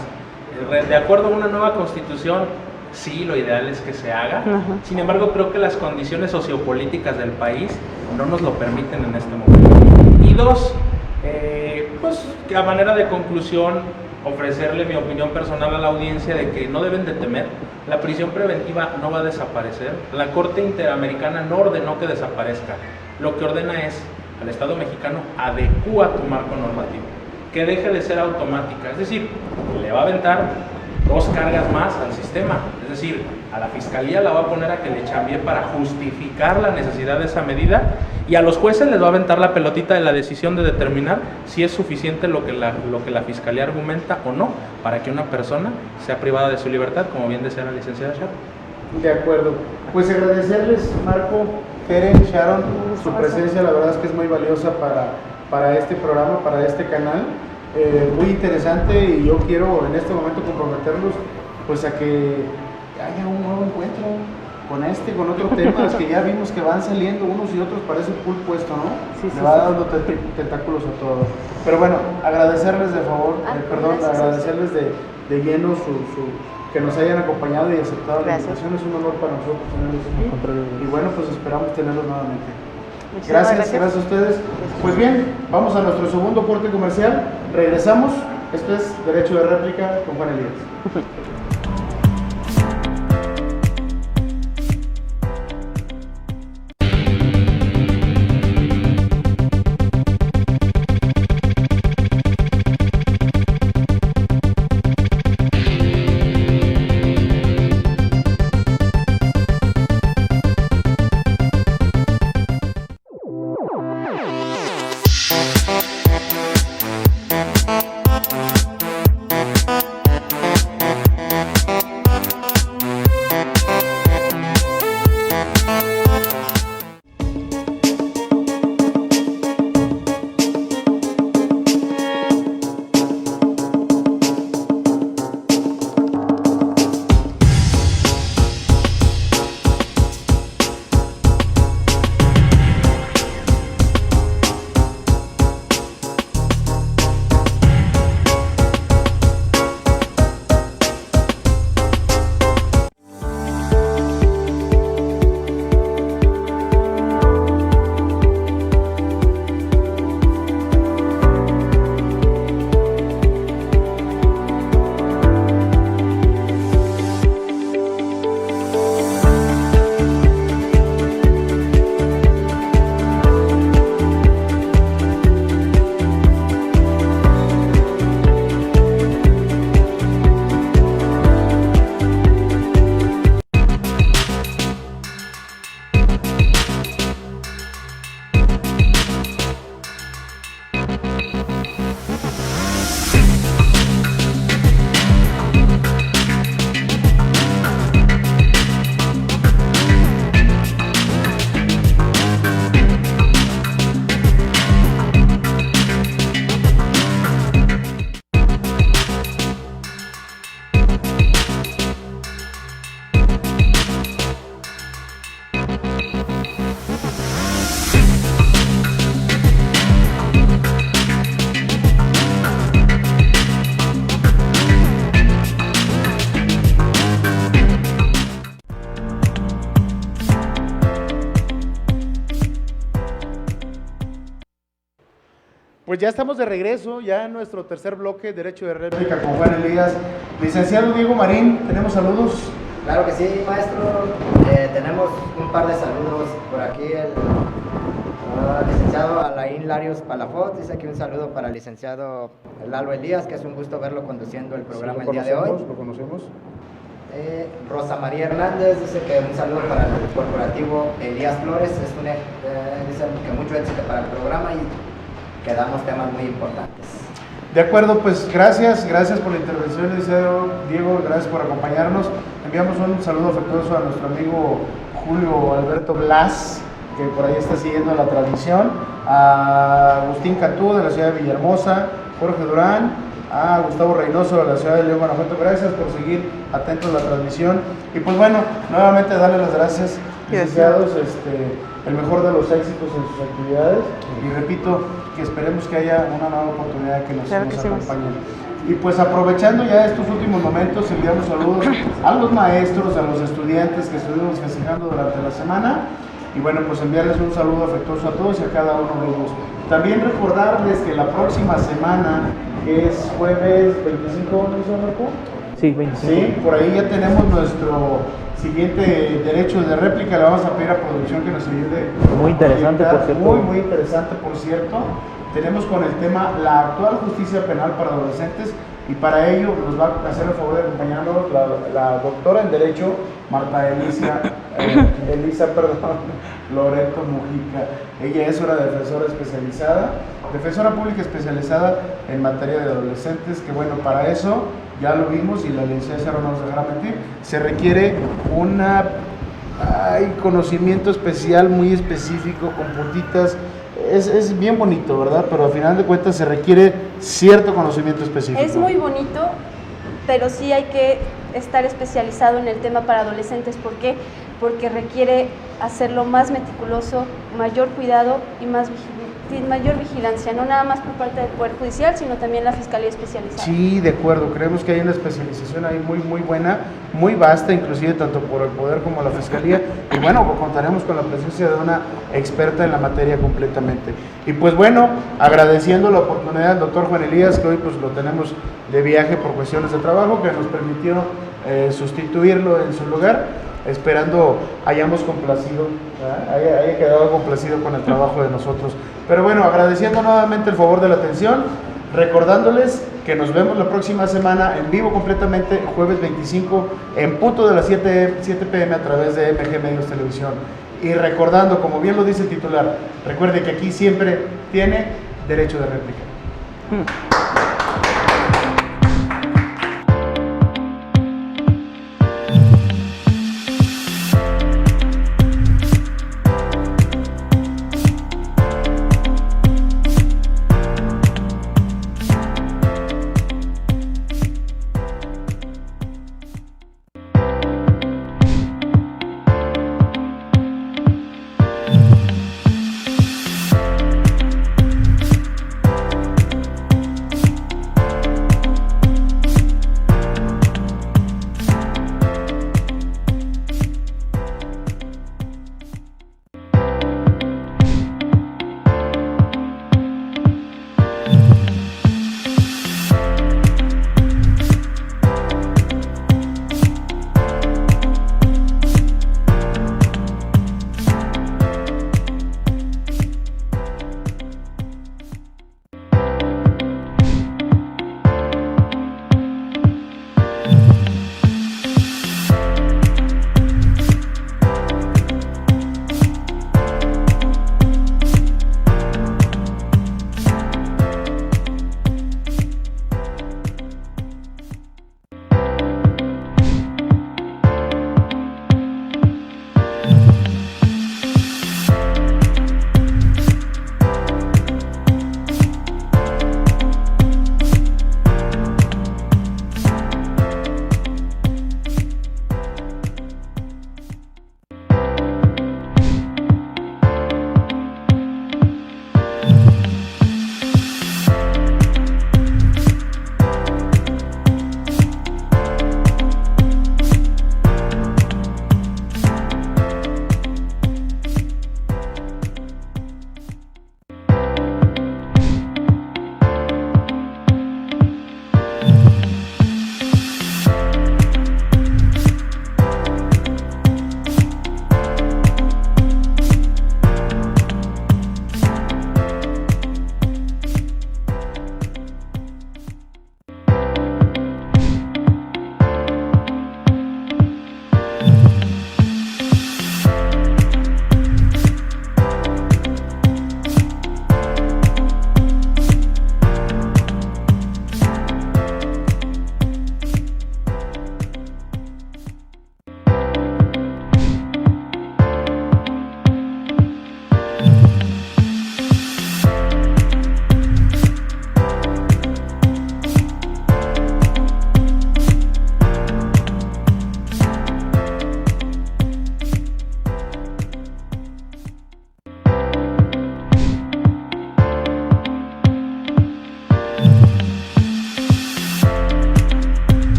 De acuerdo a una nueva constitución, sí, lo ideal es que se haga. Sin embargo, creo que las condiciones sociopolíticas del país no nos lo permiten en este momento. Y dos, pues que a manera de conclusión, ofrecerle mi opinión personal a la audiencia de que no deben de temer. La prisión preventiva no va a desaparecer. La Corte Interamericana no ordenó que desaparezca. Lo que ordena es al Estado mexicano adecúa tu marco normativo, que deje de ser automática. Es decir, le va a aventar 2 cargas más al sistema. Es decir, a la fiscalía la va a poner a que le chambie para justificar la necesidad de esa medida, y a los jueces les va a aventar la pelotita de la decisión de determinar si es suficiente lo que la fiscalía argumenta o no para que una persona sea privada de su libertad, como bien decía la licenciada Sharon. De acuerdo. Pues agradecerles, Marco, Tere, Sharon, su presencia, la verdad es que es muy valiosa para este programa, para este canal. Muy interesante, y yo quiero en este momento comprometerlos pues a que haya un nuevo encuentro con otro tema. Es que ya vimos que van saliendo unos y otros, parece full puesto, ¿no? Le va dando tentáculos a todo. Pero bueno, agradecerles de favor, agradecerles de lleno que nos hayan acompañado y aceptado la invitación. Es un honor para nosotros tenerlos. Y bueno, pues esperamos tenerlos nuevamente. Gracias a ustedes. Pues bien, vamos a nuestro segundo corte comercial. Regresamos. Esto es Derecho de Réplica con Juan Elías. Pues ya estamos de regreso, ya en nuestro tercer bloque, Derecho de Réplica con Juan Elías. Licenciado Diego Marín, ¿tenemos saludos? Claro que sí, maestro. Tenemos un par de saludos por aquí. El licenciado Alain Larios Palafot dice que un saludo para el licenciado Lalo Elías, que es un gusto verlo conduciendo el programa Sí, el día de hoy. Lo conocemos. Rosa María Hernández dice que un saludo para el corporativo Elías Flores. Dice que mucho éxito para el programa y que damos temas muy importantes. De acuerdo, pues gracias por la intervención, licenciado Diego, gracias por acompañarnos. Enviamos un saludo afectuoso a nuestro amigo Julio Alberto Blas, que por ahí está siguiendo la transmisión, a Agustín Cantú de la ciudad de Villahermosa, Jorge Durán, a Gustavo Reynoso de la ciudad de León, Guanajuato. Gracias por seguir atentos a la transmisión. Y pues bueno, nuevamente darle las gracias, licenciados, el mejor de los éxitos en sus actividades. Y repito, que esperemos que haya una nueva oportunidad que nos acompañen. Y pues aprovechando ya estos últimos momentos, enviamos saludos a los maestros, a los estudiantes que estuvimos festejando durante la semana. Y bueno, pues enviarles un saludo afectuoso a todos y a cada uno de ellos. También recordarles que la próxima semana, que es jueves 25, ¿no es, Marco? Sí, 25. Sí, por ahí ya tenemos nuestro siguiente derecho de réplica. Le vamos a pedir a producción que nos ayude. Muy interesante, por cierto. Muy interesante, por cierto. Tenemos con el tema la actual justicia penal para adolescentes, y para ello nos va a hacer el favor de acompañarnos la doctora en Derecho, Marta Elisa Loreto Mujica. Ella es una defensora pública especializada en materia de adolescentes, que bueno, para eso ya lo vimos y la licencia no nos dejará mentir, se requiere hay conocimiento especial, muy específico, con puntitas. Es bien bonito, ¿verdad? Pero al final de cuentas se requiere cierto conocimiento específico. Es muy bonito, pero sí hay que estar especializado en el tema para adolescentes. ¿Por qué? Porque requiere hacerlo más meticuloso, mayor cuidado y mayor vigilancia, no nada más por parte del Poder Judicial, sino también la Fiscalía Especializada. Sí, de acuerdo, creemos que hay una especialización ahí muy buena, muy vasta, inclusive tanto por el Poder como la Fiscalía, y bueno, contaremos con la presencia de una experta en la materia completamente. Y pues bueno, agradeciendo la oportunidad del doctor Juan Elías, que hoy pues lo tenemos de viaje por cuestiones de trabajo, que nos permitió sustituirlo en su lugar, esperando hayamos complacido, haya quedado complacido con el trabajo de nosotros. Pero bueno, agradeciendo nuevamente el favor de la atención, recordándoles que nos vemos la próxima semana en vivo completamente, jueves 25, en punto de las 7 p.m. a través de MG Medios Televisión. Y recordando, como bien lo dice el titular, recuerde que aquí siempre tiene derecho de réplica.